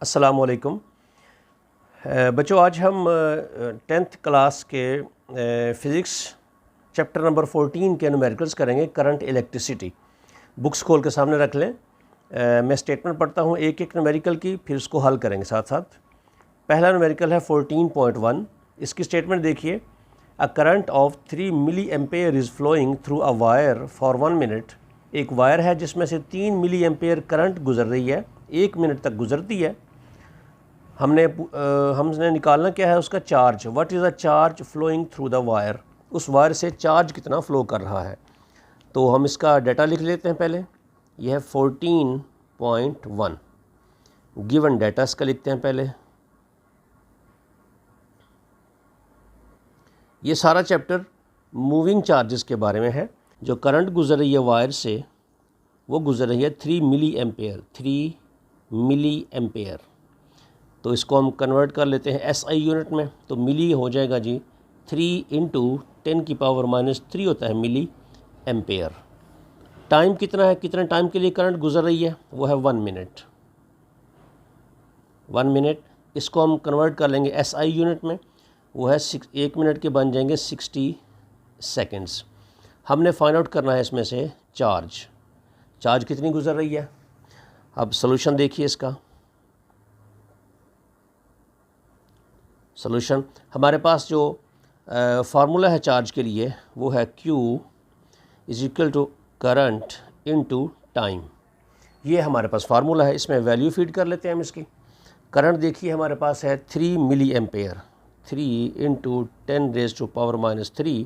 अस्सलामुअलैकुम। बच्चों, आज हम 10th क्लास के फ़िज़िक्स चैप्टर नंबर 14 के न्यूमेरिकल्स करेंगे। Current electricity. बुक्स खोल के सामने रख लें। मैं स्टेटमेंट पढ़ता हूँ एक एक न्यूमेरिकल की, फिर उसको हल करेंगे साथ साथ। पहला न्यूमेरिकल है 14.1। इसकी स्टेटमेंट देखिए। A current of 3 milliampere is flowing through a wire for 1 minute. एक वायर है जिसमें से 3 मिली एम्पेयर करंट गुजर रही है, 1 मिनट तक गुजरती है। हमने निकालना क्या है, उसका charge. What is a charge flowing through the wire. उस वायर से चार्ज कितना फ़्लो कर रहा है। तो हम इसका डाटा लिख लेते हैं पहले। यह है 14.1। गिवन डाटा इसका लिखते हैं पहले। ये सारा चैप्टर मूविंग चार्जेस के बारे में है। जो करंट गुजर रही है वायर से, वो गुजर रही है 3 मिली एम्पेयर। 3 मिली एम्पेयर। तो इसको हम कन्वर्ट कर लेते हैं SI यूनिट में। तो मिली हो जाएगा जी 3 इंटू 10⁻³ होता है मिली एम्पेयर। टाइम कितना है, कितने टाइम के लिए करंट गुजर रही है, वो है 1 मिनट। 1 मिनट। इसको हम कन्वर्ट कर लेंगे SI यूनिट में। वो है 1 मिनट के बन जाएंगे 60 सेकेंड्स। हमने फाइंड आउट करना है इसमें से चार्ज कितनी गुजर रही है। अब सोल्यूशन देखिए इसका। सोल्यूशन हमारे पास जो फार्मूला है चार्ज के लिए, वो है Q is equal to current into time. ये हमारे पास फार्मूला है। इसमें वैल्यू फीड कर लेते हैं हम इसकी। करंट देखिए हमारे पास है 3 मिली एम्पेयर। 3 इंटू 10⁻³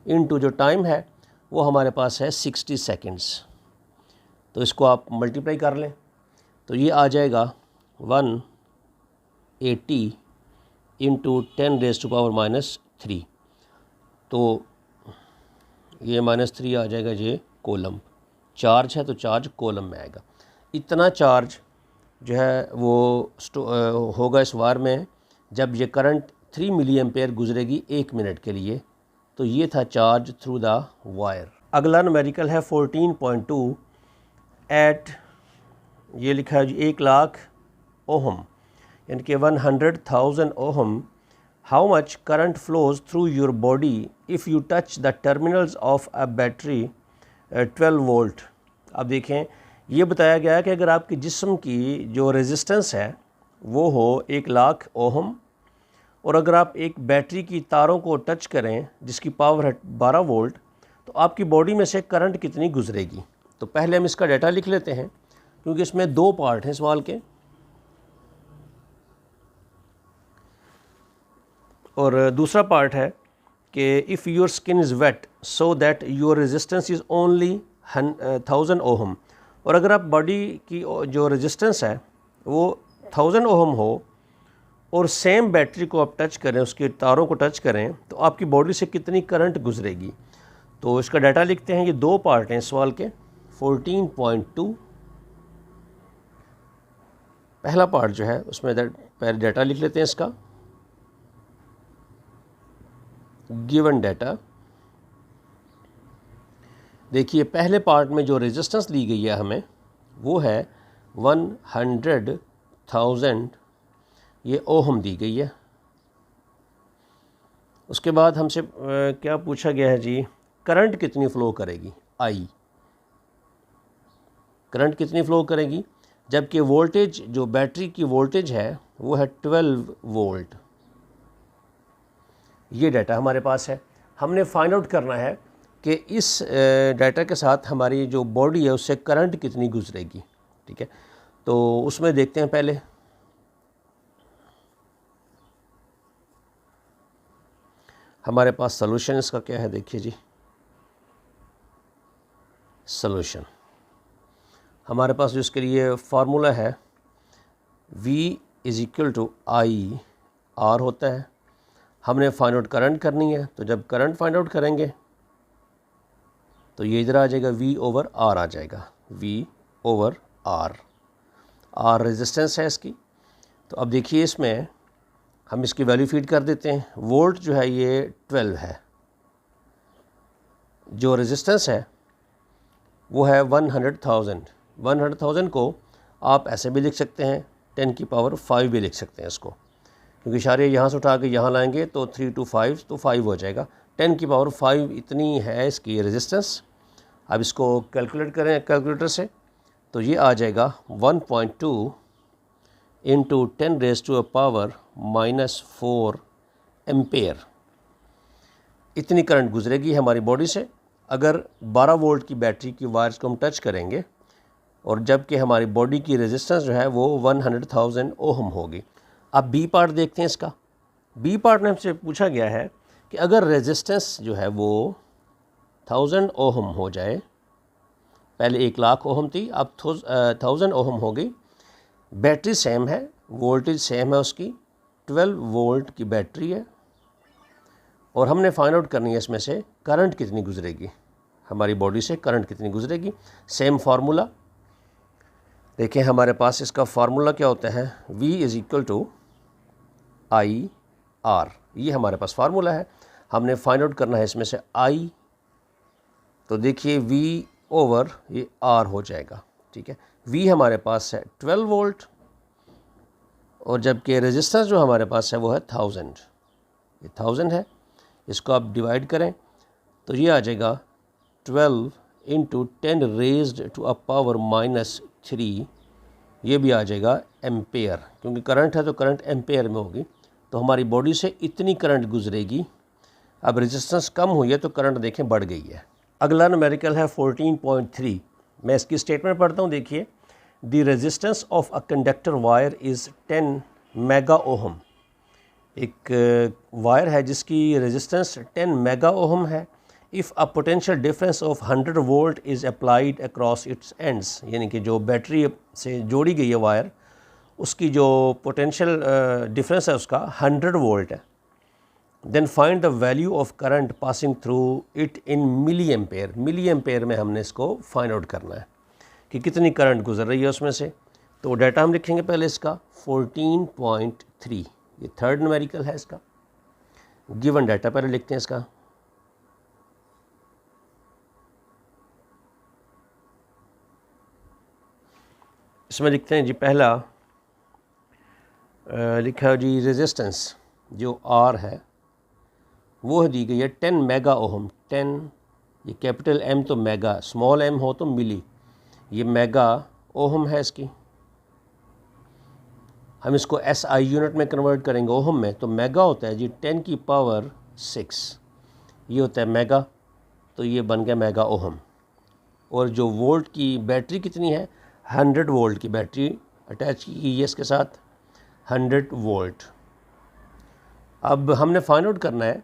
इंटू जो टाइम है वो हमारे पास है 60 सेकेंड्स। तो इसको आप मल्टीप्लाई कर लें तो ये आ जाएगा 180 इंटू 10⁻³ तो ये -3 आ जाएगा। ये कोलम चार्ज है, तो चार्ज कोलम में आएगा। इतना चार्ज जो है वो होगा इस वायर में जब ये करंट 3 मिली एम्पेयर गुजरेगी 1 मिनट के लिए। तो ये था चार्ज थ्रू द वायर। अगला न्यूमेरिकल है 14.2। एट ये लिखा है जी 1 लाख ओहम, यानी कि 100,000 ohm. How much current flows through your body if you touch the terminals of a battery 12 volt. अब देखें, ये बताया गया है कि अगर आपके जिस्म की जो रेजिस्टेंस है वो हो 1 लाख ओहम, और अगर आप एक बैटरी की तारों को टच करें जिसकी पावर है 12 वोल्ट, तो आपकी बॉडी में से करंट कितनी गुजरेगी। तो पहले हम इसका डाटा लिख लेते हैं, क्योंकि इसमें 2 पार्ट हैं सवाल के। और दूसरा पार्ट है कि if your skin is wet so that your resistance is only 1000 ohm. और अगर आप बॉडी की जो रेजिस्टेंस है वो 1000 ओहम हो और सेम बैटरी को आप टच करें, उसके तारों को टच करें, तो आपकी बॉडी से कितनी करंट गुजरेगी। तो इसका डाटा लिखते हैं। ये 2 पार्ट हैं सवाल के। 14.2 पहला पार्ट जो है उसमें पहले डाटा लिख लेते हैं इसका। गिवन डाटा देखिए, पहले पार्ट में जो रेजिस्टेंस ली गई है हमें वो है 100,000 ये ओहम दी गई है। उसके बाद हमसे क्या पूछा गया है जी, करंट कितनी फ़्लो करेगी। आई करंट कितनी फ़्लो करेगी, जबकि वोल्टेज जो बैटरी की वोल्टेज है वो है 12 वोल्ट। ये डाटा हमारे पास है। हमने फाइंड आउट करना है कि इस डाटा के साथ हमारी जो बॉडी है उससे करंट कितनी गुजरेगी। ठीक है, तो उसमें देखते हैं पहले। हमारे पास सॉल्यूशन इसका क्या है, देखिए जी। सॉल्यूशन हमारे पास जो इसके लिए फार्मूला है V is equal to I R होता है। हमने फाइंड आउट करंट करनी है, तो जब करंट फाइंड आउट करेंगे तो ये इधर आ जाएगा, V ओवर R आ जाएगा। V ओवर R रेजिस्टेंस है इसकी। तो अब देखिए इसमें हम इसकी वैल्यू फीड कर देते हैं। वोल्ट जो है ये 12 है, जो रेजिस्टेंस है वो है 100,000। 100,000 को आप ऐसे भी लिख सकते हैं 10 की पावर 5 भी लिख सकते हैं इसको, क्योंकि इशारे यहाँ से उठा के यहाँ लाएंगे तो 3 to 5 तो 5 हो जाएगा। 10 की पावर 5 इतनी है इसकी रेजिस्टेंस। अब इसको कैलकुलेट करें कैलकुलेटर से, तो ये आ जाएगा 1.2 into 10 raise to a power -4 ampere. इतनी करंट गुजरेगी हमारी बॉडी से अगर 12 वोल्ट की बैटरी की वायर्स को हम टच करेंगे, और जबकि हमारी बॉडी की रेजिस्टेंस जो है वो 100,000 ओहम होगी। अब बी पार्ट देखते हैं इसका। बी पार्ट में हमसे पूछा गया है कि अगर रेजिस्टेंस जो है वो 1000 ओहम हो जाए, पहले 1,00,000 ओहम थी, अब 1000 ओहम हो गई, बैटरी सेम है, वोल्टेज सेम है उसकी, 12 वोल्ट की बैटरी है, और हमने फाइंड आउट करनी है इसमें से करंट कितनी गुजरेगी, हमारी बॉडी से करंट कितनी गुजरेगी। सेम फार्मूला देखें, हमारे पास इसका फार्मूला क्या होता है, V is equal to IR। ये हमारे पास फार्मूला है, हमने फाइंड आउट करना है इसमें से I, तो देखिए V ओवर ये R हो जाएगा, ठीक है। V हमारे पास है 12 वोल्ट, और जबकि रेजिस्टेंस जो हमारे पास है वो है 1000, ये 1000 है। इसको आप डिवाइड करें तो ये आ जाएगा 12 into 10 raised to a power -3, ये भी आ जाएगा एम्पेयर, क्योंकि करंट है तो करंट एम्पेयर में होगी, तो हमारी बॉडी से इतनी करंट गुजरेगी। अब रेजिस्टेंस कम हुई है तो करंट देखें बढ़ गई है। अगला न्यूमेरिकल है 14.3। मैं इसकी स्टेटमेंट पढ़ता हूँ, देखिए। The resistance of a conductor wire is 10 mega ohm. एक वायर है जिसकी रेजिस्टेंस 10 मेगा ओहम है। If a potential difference of 100 volt is applied across its ends, यानी कि जो बैटरी से जोड़ी गई है वायर, उसकी जो पोटेंशियल डिफरेंस है उसका 100 वोल्ट है। Then find the value of current passing through it in milliampere. Milliampere में हमने इसको फाइंड आउट करना है कि कितनी करंट गुजर रही है उसमें से। तो डाटा हम लिखेंगे पहले इसका 14.3, ये थर्ड न्यूमेरिकल है इसका। गिवन डाटा पहले लिखते हैं इसका। इसमें लिखते हैं जी, पहला लिखा है जी रेजिस्टेंस जो R है वो दी गई है 10 मेगा ओहम। 10, ये कैपिटल M तो मेगा, स्मॉल m हो तो मिली, ये मेगा ओहम है इसकी। हम इसको SI यूनिट में कन्वर्ट करेंगे ओहम में, तो मेगा होता है जी 10 की पावर 6, ये होता है मेगा, तो ये बन गया मेगा ओहम। और जो वोल्ट की बैटरी कितनी है, 100 वोल्ट की बैटरी अटैच की है इसके साथ, 100 वोल्ट। अब हमने फाइंड आउट करना है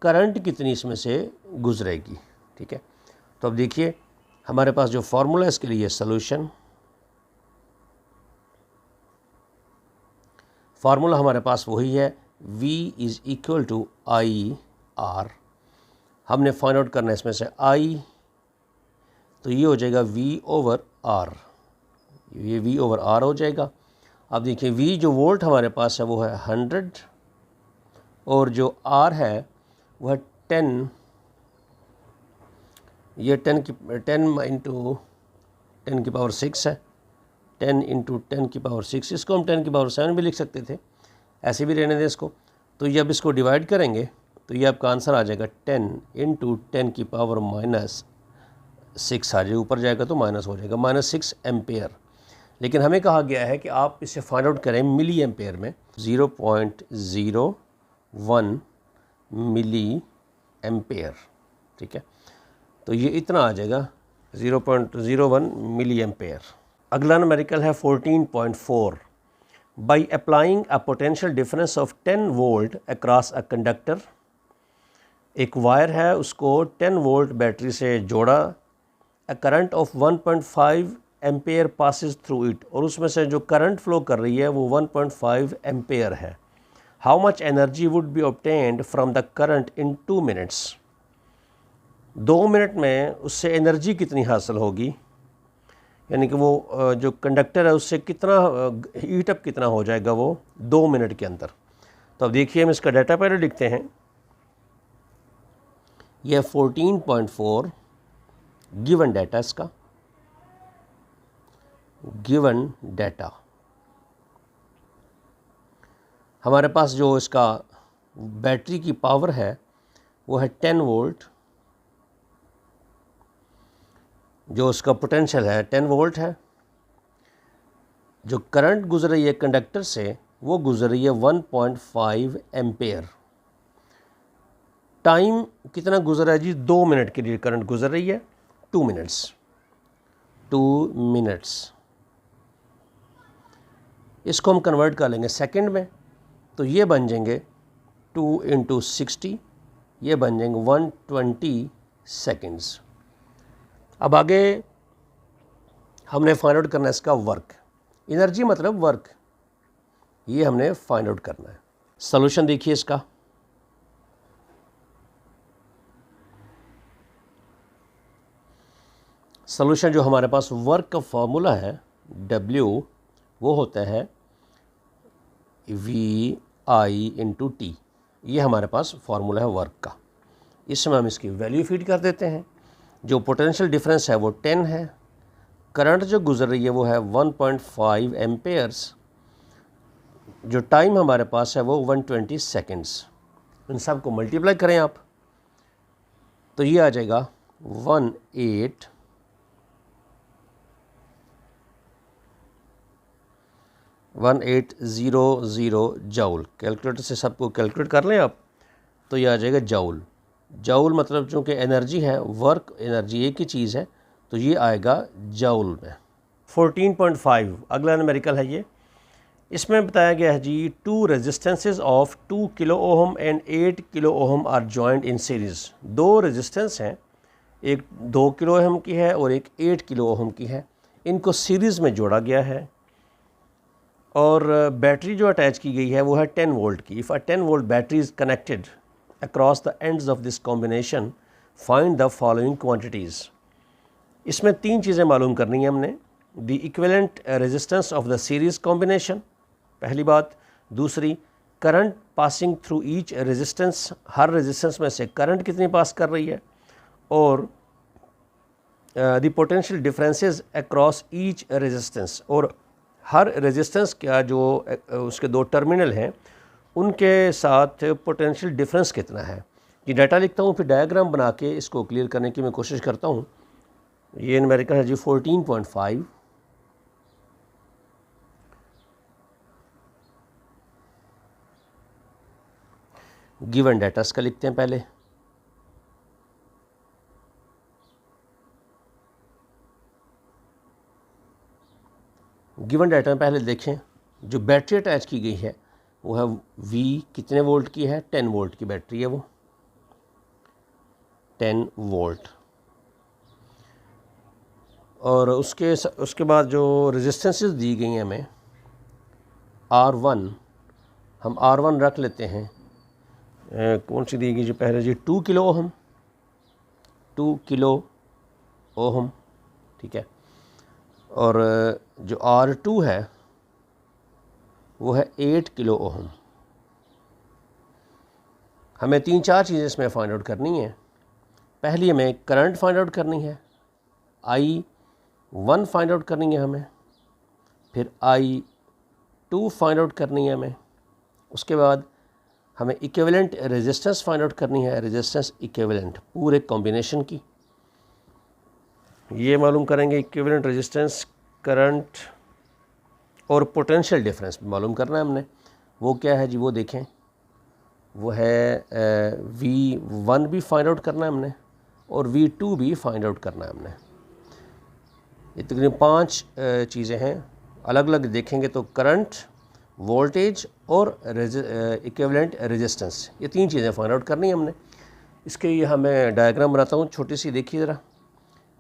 करंट कितनी इसमें से गुजरेगी, ठीक है। तो अब देखिए हमारे पास जो फार्मूला है इसके लिए सॉल्यूशन, फार्मूला हमारे पास वही है, V is equal to IR। हमने फाइंड आउट करना है इसमें से I, तो ये हो जाएगा V ओवर R, ये V ओवर R हो जाएगा। अब देखिए V जो वोल्ट हमारे पास है वो है 100, और जो R है वह 10, ये 10 इंटू 10 की पावर 6 है, 10 इंटू 10 की पावर 6, इसको हम 10 की पावर 7 भी लिख सकते थे, ऐसे भी रहने दें इसको। तो ये अब इसको डिवाइड करेंगे तो ये आपका आंसर आ जाएगा 10 इंटू 10 की पावर -6 आ जाएगा, ऊपर जाएगा तो माइनस हो जाएगा, -6 एम्पेयर। लेकिन हमें कहा गया है कि आप इसे फाइंड आउट करें मिली एम्पेयर में, 0.01 मिली एम्पेयर, ठीक है। तो ये इतना आ जाएगा 0.01 मिली एम्पेयर। अगला न्यूमेरिकल है 14.4। By applying a potential difference of 10 volt across a conductor, एक वायर है उसको 10 वोल्ट बैटरी से जोड़ा, अ current of 1.5 ampere passes through it, और उसमें से जो करंट फ्लो कर रही है वो 1.5 एम्पेयर है। How much energy would be obtained from the current in 2 minutes. 2 minute में उससे एनर्जी कितनी हासिल होगी, यानी कि वो जो कंडक्टर है उससे कितना हीट अप कितना हो जाएगा वो 2 मिनट के अंदर। तो अब देखिए हम इसका डाटा पहले लिखते हैं। यह 14.4 गिवन डाटा, इसका गिवन डाटा हमारे पास जो इसका बैटरी की पावर है वो है 10 वोल्ट, जो उसका पोटेंशियल है 10 वोल्ट है। जो करंट गुजर रही है कंडक्टर से वो गुजर रही है 1.5 एम्पेयर। टाइम कितना गुजर रहा है जी? 2 मिनट के लिए करंट गुजर रही है, 2 मिनट्स। इसको हम कन्वर्ट कर लेंगे सेकंड में, तो ये बन जाएंगे 2 × 60, ये बन जाएंगे 120 सेकेंड्स। अब आगे हमने फाइंड आउट करना है इसका वर्क। एनर्जी मतलब वर्क, ये हमने फाइंड आउट करना है। सॉल्यूशन देखिए इसका। सॉल्यूशन जो हमारे पास वर्क का फॉर्मूला है W, वो होता है VI × T। ये हमारे पास फॉर्मूला है वर्क का। इसमें हम इसकी वैल्यू फीड कर देते हैं। जो पोटेंशियल डिफरेंस है वो 10 है, करंट जो गुजर रही है वो है 1.5 एम्पेयर्स, जो टाइम हमारे पास है वो 120 सेकेंड्स। इन सब को मल्टीप्लाई करें आप, तो ये आ जाएगा 1800 जूल। कैलकुलेटर से सबको कैलकुलेट कर लें आप, तो ये आ जाएगा जूल। जूल मतलब चूँकि एनर्जी है, वर्क एनर्जी एक ही चीज़ है, तो ये आएगा जूल में। 14.5 अगला न्यूमेरिकल है ये। इसमें बताया गया है जी 2 resistances of 2 kilo ohm and 8 kilo ohm are joint in series. 2 resistance हैं, एक 2 किलो ओहम की है और एक 8 किलो ओहम की है। इनको सीरीज़ में जोड़ा गया है और बैटरी जो अटैच की गई है वो है 10 वोल्ट की। If a 10 volt battery is connected across the ends of this combination, find the following quantities. इसमें 3 चीज़ें मालूम करनी है हमने। The equivalent resistance of the series combination, पहली बात। दूसरी, current passing through each resistance, हर रेजिस्टेंस में से करंट कितनी पास कर रही है। और the potential differences across each resistance, और हर रेजिस्टेंस का जो उसके 2 टर्मिनल हैं उनके साथ पोटेंशियल डिफरेंस कितना है। ये डाटा लिखता हूँ, फिर डायग्राम बना के इसको क्लियर करने की मैं कोशिश करता हूँ। ये न्यूमेरिकल है जी 14.5। गिवन डाटा इसका लिखते हैं पहले। गिवन डाटा में पहले देखें, जो बैटरी अटैच की गई है वो है V कितने वोल्ट की है? 10 वोल्ट की बैटरी है वो, 10 वोल्ट। और उसके बाद जो रेजिस्टेंसेस दी गई हैं हमें R1, हम R1 रख लेते हैं। कौन सी दी गई जो पहले जी? 2 किलो ओहम, 2 किलो ओहम, ठीक है। और जो R2 है वो है 8 किलो ओहम। हमें 3-4 चीज़ें इसमें फाइंड आउट करनी है। पहली हमें करंट फाइंड आउट करनी है, I1 फाइंड आउट करनी है हमें, फिर I2 फाइंड आउट करनी है हमें। उसके बाद हमें इक्विवेलेंट रेजिस्टेंस फाइंड आउट करनी है, रेजिस्टेंस इक्विवेलेंट पूरे कॉम्बिनेशन की। ये मालूम करेंगे इक्विवेलेंट रेजिस्टेंस, करंट और पोटेंशियल डिफरेंस मालूम करना है हमने। वो क्या है जी? वो देखें, वो है V1 भी फाइंड आउट करना है हमने और V2 भी फाइंड आउट करना है हमने। ये तकरीबन 5 चीज़ें हैं, अलग अलग देखेंगे तो करंट, वोल्टेज और इक्विवेलेंट रेजिस्टेंस, ये 3 चीज़ें फाइंड आउट करनी है हमने। इसके लिए हमें डायग्राम बनाता हूँ, छोटी सी देखिए ज़रा।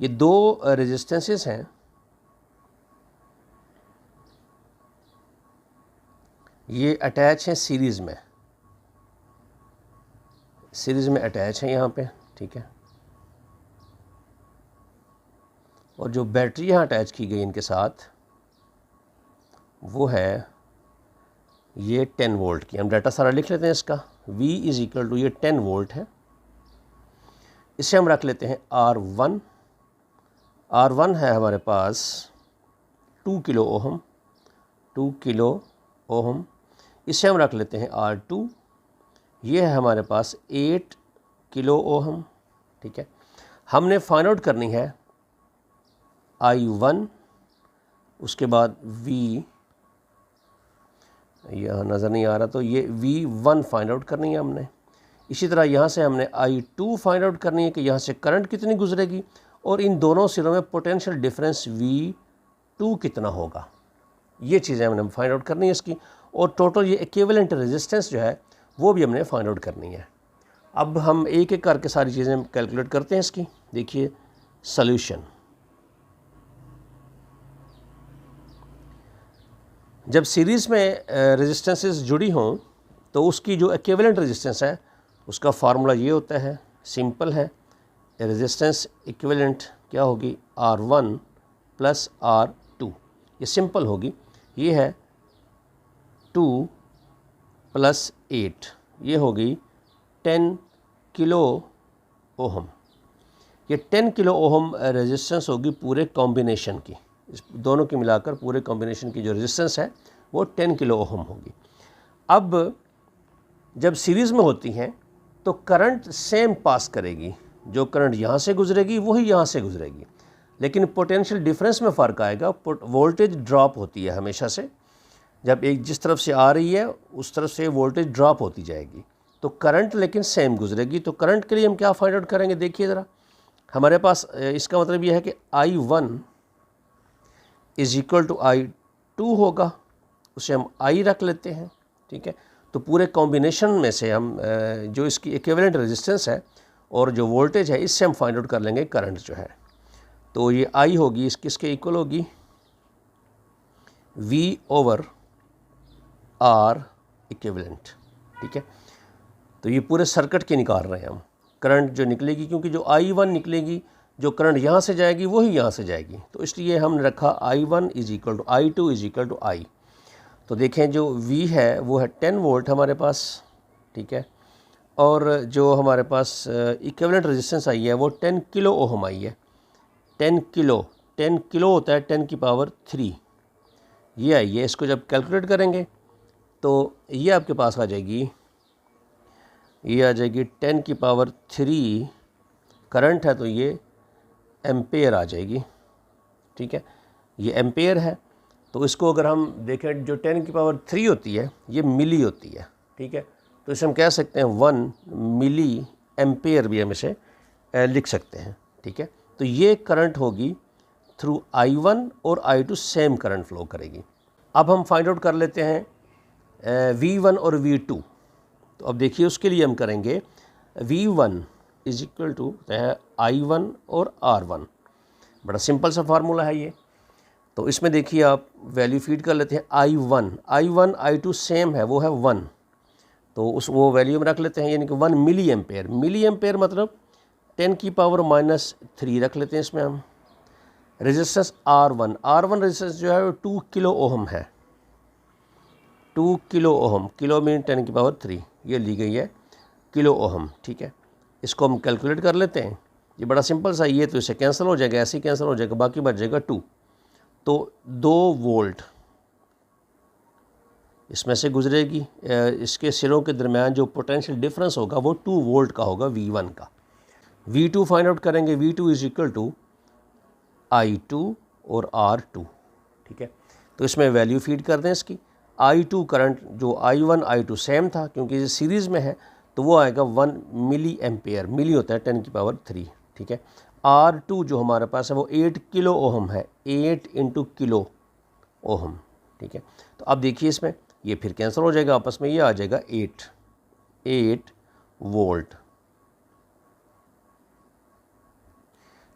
ये 2 रेजिस्टेंसेस हैं, ये अटैच हैं सीरीज़ में, सीरीज़ में अटैच हैं यहाँ पे, ठीक है। और जो बैटरी यहाँ अटैच की गई इनके साथ वो है ये 10 वोल्ट की। हम डाटा सारा लिख लेते हैं इसका। V = ये 10 वोल्ट है। इसे हम रख लेते हैं R1। R1 है हमारे पास 2 किलो ओहम, 2 किलो ओहम। इसे हम रख लेते हैं R2। ये है हमारे पास 8 किलो ओहम। ठीक है, हमने फाइंड आउट करनी है I1, उसके बाद V, यहाँ नज़र नहीं आ रहा तो ये V1 फाइंड आउट करनी है हमने। इसी तरह यहाँ से हमने I2 फाइंड आउट करनी है कि यहाँ से करंट कितनी गुजरेगी और इन दोनों सिरों में पोटेंशियल डिफरेंस V2 कितना होगा। ये चीज़ें हमने फाइंड आउट करनी है इसकी, और टोटल ये इक्विवेलेंट रेजिस्टेंस जो है वो भी हमने फाइंड आउट करनी है। अब हम एक एक करके सारी चीज़ें कैलकुलेट करते हैं इसकी। देखिए सॉल्यूशन, जब सीरीज़ में रेजिस्टेंसेस जुड़ी हों तो उसकी जो इक्विवेलेंट रेजिस्टेंस है उसका फार्मूला ये होता है, सिंपल है। रेजिस्टेंस इक्विवेलेंट क्या होगी, R1 प्लस R2। ये सिंपल होगी, ये है 2 प्लस 8, ये होगी 10 किलो ओहम। ये 10 किलो ओहम रेजिस्टेंस होगी पूरे कॉम्बिनेशन की, इस दोनों की मिलाकर पूरे कॉम्बिनेशन की जो रेजिस्टेंस है वो 10 किलो ओहम होगी। अब जब सीरीज़ में होती हैं तो करंट सेम पास करेगी, जो करंट यहाँ से गुजरेगी वही यहाँ से गुजरेगी, लेकिन पोटेंशियल डिफरेंस में फ़र्क आएगा। वोल्टेज ड्रॉप होती है हमेशा से, जब एक जिस तरफ से आ रही है उस तरफ से वोल्टेज ड्रॉप होती जाएगी, तो करंट लेकिन सेम गुजरेगी। तो करंट के लिए हम क्या फाइंड आउट करेंगे, देखिए ज़रा। हमारे पास इसका मतलब यह है कि I1 is equal to I2 होगा, उसे हम I रख लेते हैं। ठीक है, तो पूरे कॉम्बिनेशन में से हम जो इसकी इक्विवेलेंट रेजिस्टेंस है और जो वोल्टेज है इससे हम फाइंड आउट कर लेंगे करंट जो है। तो ये I होगी इस किसके इक्वल होगी, V/R इक्विवेलेंट। ठीक है, तो ये पूरे सर्किट की निकाल रहे हैं हम, करंट जो निकलेगी, क्योंकि जो I1 निकलेगी, जो करंट यहाँ से जाएगी वही यहाँ से जाएगी, तो इसलिए हमने रखा I1 is equal to I2 is equal to I। तो देखें जो V है वो है 10 वोल्ट हमारे पास। ठीक है, और जो हमारे पास इक्विवेलेंट रेजिस्टेंस आई है वो 10 किलो ओहम आई है। 10 किलो होता है 10 की पावर 3, ये आई है। इसको जब कैलकुलेट करेंगे तो ये आपके पास आ जाएगी, ये आ जाएगी 10 की पावर 3, करंट है तो ये एम्पेयर आ जाएगी। ठीक है, ये एम्पेयर है, तो इसको अगर हम देखें जो 10 की पावर 3 होती है ये मिली होती है। ठीक है, तो इसे हम कह सकते हैं 1 मिली एम्पेयर भी हम इसे लिख सकते हैं। ठीक है, तो ये करंट होगी थ्रू I1 और I2 सेम करंट फ्लो करेगी। अब हम फाइंड आउट कर लेते हैं V1 और V2। तो अब देखिए उसके लिए हम करेंगे V1 इज इक्वल टू है I1 और R1। बड़ा सिंपल सा फार्मूला है ये। तो इसमें देखिए आप वैल्यू फीड कर लेते हैं I1 I2 सेम है, वो है 1, तो वो वैल्यू में रख लेते हैं, यानी कि 1 मिली एम्पेयर। मिली एम्पेयर मतलब 10 की पावर -3 रख लेते हैं इसमें हम। रेजिस्टेंस R1 रेजिस्टेंस जो है वो 2 किलो ओहम है, 2 किलो ओहम, किलो मीन 10 की पावर 3, ये ली गई है किलो ओहम। ठीक है, इसको हम कैलकुलेट कर लेते हैं। ये बड़ा सिंपल सा, ये तो इसे कैंसिल हो जाएगा, ऐसे ही कैंसिल हो जाएगा, बाकी बच जाएगा 2। तो 2 वोल्ट इसमें से गुजरेगी, इसके सिरों के दरमियान जो पोटेंशियल डिफरेंस होगा वो 2 वोल्ट का होगा V1 का। V2 फाइंड आउट करेंगे, V2 is equal to I2 और R2। ठीक है, तो इसमें वैल्यू फीड कर दें इसकी। I2 करंट जो I1 I2 सेम था, क्योंकि ये सीरीज़ में है, तो वो आएगा 1 मिली एम्पेयर, मिली होता है 10 की पावर 3। ठीक है, R2 जो हमारे पास है वो 8 किलो ओहम है, 8 इंटू किलो ओहम। ठीक है, तो अब देखिए इसमें ये फिर कैंसिल हो जाएगा आपस में, ये आ जाएगा 8 वोल्ट।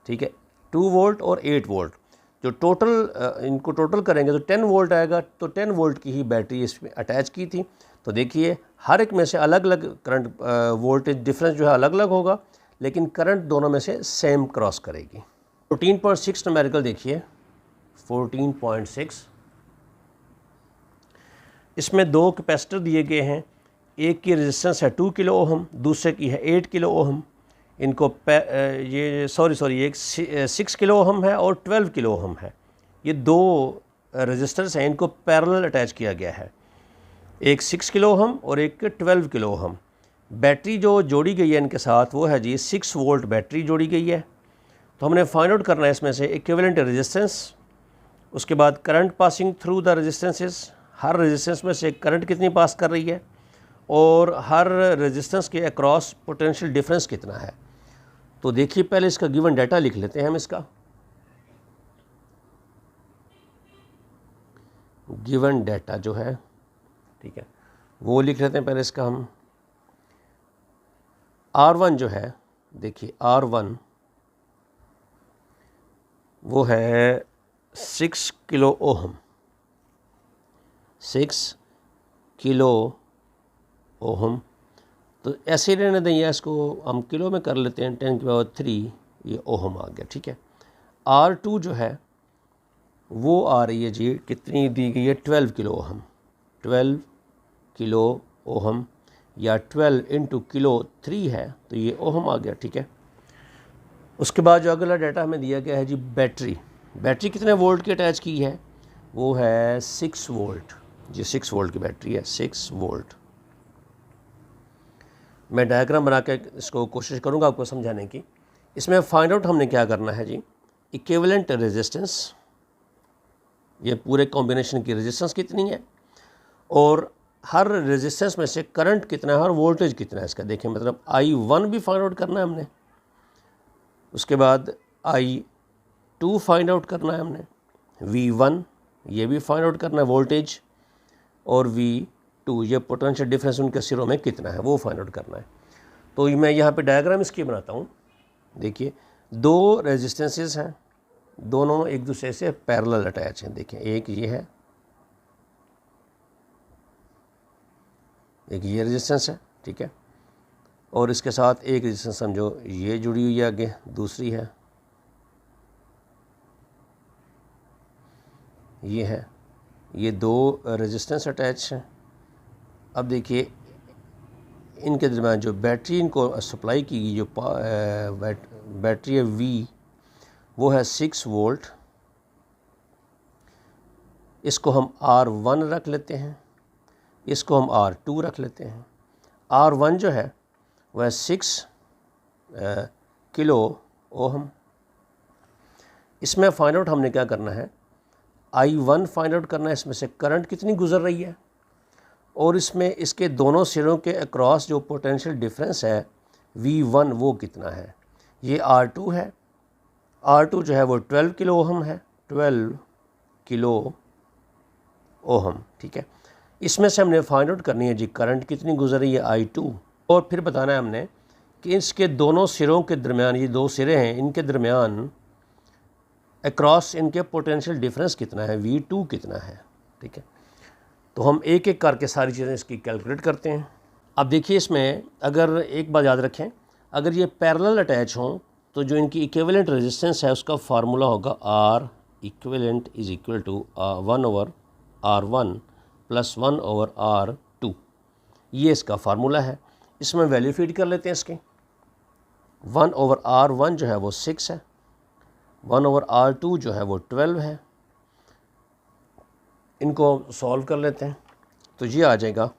ठीक है, 2 वोल्ट और 8 वोल्ट जो टोटल इनको टोटल करेंगे तो 10 वोल्ट आएगा। तो 10 वोल्ट की ही बैटरी इसमें अटैच की थी। तो देखिए हर एक में से अलग अलग करंट वोल्टेज डिफरेंस जो है अलग अलग होगा, लेकिन करंट दोनों में से सेम क्रॉस करेगी। 14.6 न्यूमेरिकल देखिए, 14.6। इसमें 2 कैपेसिटर दिए गए हैं, एक की रेजिस्टेंस है 2 किलो ओहम, दूसरे की है 8 किलो ओहम। इनको ये एक 6 किलो ओहम है और 12 किलो ओहम है। ये 2 रेजिस्टर्स हैं, इनको पैरेलल अटैच किया गया है। एक 6 किलो ओहम और एक 12 किलो ओहम। बैटरी जो जोड़ी गई है इनके साथ वो है जी 6 वोल्ट बैटरी जोड़ी गई है। तो हमने फाइंड आउट करना है इसमें से इक्विवेलेंट रेजिस्टेंस, उसके बाद current passing through the resistances, her resistance में से करंट कितनी पास कर रही है, और हर रेजिस्टेंस के अक्रॉस पोटेंशियल डिफरेंस कितना है। तो देखिए पहले इसका गिवन डाटा लिख लेते हैं हम। इसका गिवन डाटा जो है, ठीक है, वो लिख लेते हैं पहले इसका हम। R1 जो है, देखिए R1 वो है 6 किलो ओहम, 6 किलो ओहम। तो ऐसे रहने दें, इसको हम किलो में कर लेते हैं, 10 की पावर 3 ये ओहम आ गया, ठीक है। R2 जो है वो आ रही है जी, कितनी दी गई है, 12 किलो ओहम, 12 किलो ओहम या 12 इंटू किलो 3 है, तो ये ओहम आ गया, ठीक है। उसके बाद जो अगला डाटा हमें दिया गया है जी बैटरी। बैटरी कितने वोल्ट की अटैच की है, वो है 6 वोल्ट जी, 6 वोल्ट की बैटरी है, 6 वोल्ट। मैं डायग्राम बना के इसको कोशिश करूँगा आपको समझाने की। इसमें फाइंड आउट हमने क्या करना है जी, इक्विवेलेंट रेजिस्टेंस, ये पूरे कॉम्बिनेशन की रेजिस्टेंस कितनी है, और हर रेजिस्टेंस में से करंट कितना है, हर वोल्टेज कितना है इसका। देखिए मतलब I1 भी फाइंड आउट करना है हमने, उसके बाद I2 फाइंड आउट करना है हमने, V1 ये भी फाइंड आउट करना है वोल्टेज, और V2 ये पोटेंशियल डिफरेंस उनके सिरों में कितना है वो फाइंड आउट करना है। तो मैं यहाँ पे डायग्राम इसकी बनाता हूँ। देखिए दो रेजिस्टेंसेस हैं, दोनों एक दूसरे से पैरेलल अटैच हैं। देखिए एक ये है, एक ये रेजिस्टेंस है, ठीक है, और इसके साथ एक रेजिस्टेंस समझो ये जुड़ी हुई है, आगे दूसरी है, ये है, ये दो रेजिस्टेंस अटैच हैं। अब देखिए इनके दरम्यान जो बैटरी इनको सप्लाई की गई, जो बैटरी है V, वो है 6 वोल्ट। इसको हम R1 रख लेते हैं, इसको हम R2 रख लेते हैं। R1 जो है वह 6 किलो ओहम। इसमें फाइंड आउट हमने क्या करना है, I1 फाइंड आउट करना है, इसमें से करंट कितनी गुजर रही है, और इसमें इसके दोनों सिरों के अक्रॉस जो पोटेंशियल डिफरेंस है V1 वो कितना है। ये R2 है, R2 जो है वो 12 किलो ओहम है, 12 किलो ओहम, ठीक है। इसमें से हमने फाइंड आउट करनी है जी करंट कितनी गुजर रही है I2, और फिर बताना है हमने कि इसके दोनों सिरों के दरमियान, ये दो सिरे हैं, इनके दरमियान अक्रॉस इनके पोटेंशियल डिफरेंस कितना है, V2 कितना है, ठीक है। तो हम एक एक करके सारी चीज़ें इसकी कैलकुलेट करते हैं। अब देखिए इसमें अगर एक बात याद रखें, अगर ये पैरेलल अटैच हों तो जो इनकी इक्विवेलेंट रेजिस्टेंस है उसका फार्मूला होगा R equivalent is equal to 1/R1 plus 1/R2। ये इसका फार्मूला है। इसमें वैल्यू फीड कर लेते हैं इसके। 1/R1 जो है वो 6 है, 1/R2 जो है वो 12 है। इनको सॉल्व कर लेते हैं तो ये आ जाएगा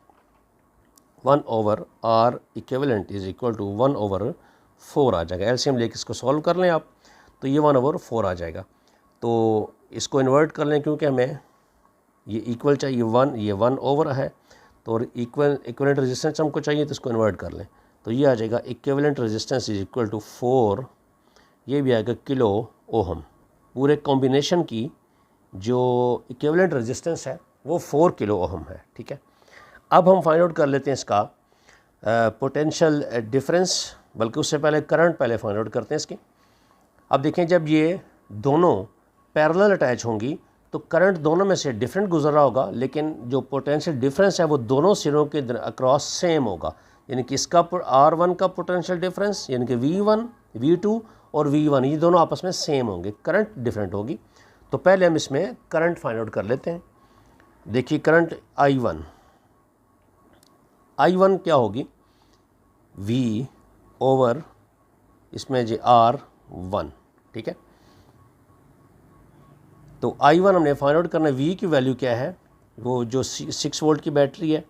1/R equivalent is equal to 1/4 आ जाएगा। एलसीएम लेके इसको सॉल्व कर लें आप, तो ये 1/4 आ जाएगा। तो इसको इन्वर्ट कर लें, क्योंकि हमें ये इक्वल चाहिए 1, ये 1 ओवर है, तो इक्विवेलेंट रेजिस्टेंस हमको चाहिए, तो इसको इन्वर्ट कर लें तो ये आ जाएगा equivalent resistance is equal to 4, ये भी आएगा किलो ओहम। पूरे कॉम्बिनेशन की जो इक्विवेलेंट रेजिस्टेंस है वो 4 किलो ओहम है, ठीक है। अब हम फाइंड आउट कर लेते हैं इसका पोटेंशियल डिफरेंस, बल्कि उससे पहले करंट पहले फाइंड आउट करते हैं इसकी। अब देखें जब ये दोनों पैरेलल अटैच होंगी तो करंट दोनों में से डिफरेंट गुजर रहा होगा, लेकिन जो पोटेंशियल डिफरेंस है वो दोनों सिरों के अक्रॉस सेम होगा। यानी कि इसका R1 का पोटेंशियल डिफरेंस यानी कि V1, V2 और V1 ये दोनों आपस में सेम होंगे, करंट डिफरेंट होगी। तो पहले हम इसमें करंट फाइंड आउट कर लेते हैं। देखिए करंट I1 क्या होगी, V ओवर इसमें जी R1, ठीक है। तो I1 हमने फाइंड आउट करना है, V की वैल्यू क्या है, वो जो 6 वोल्ट की बैटरी है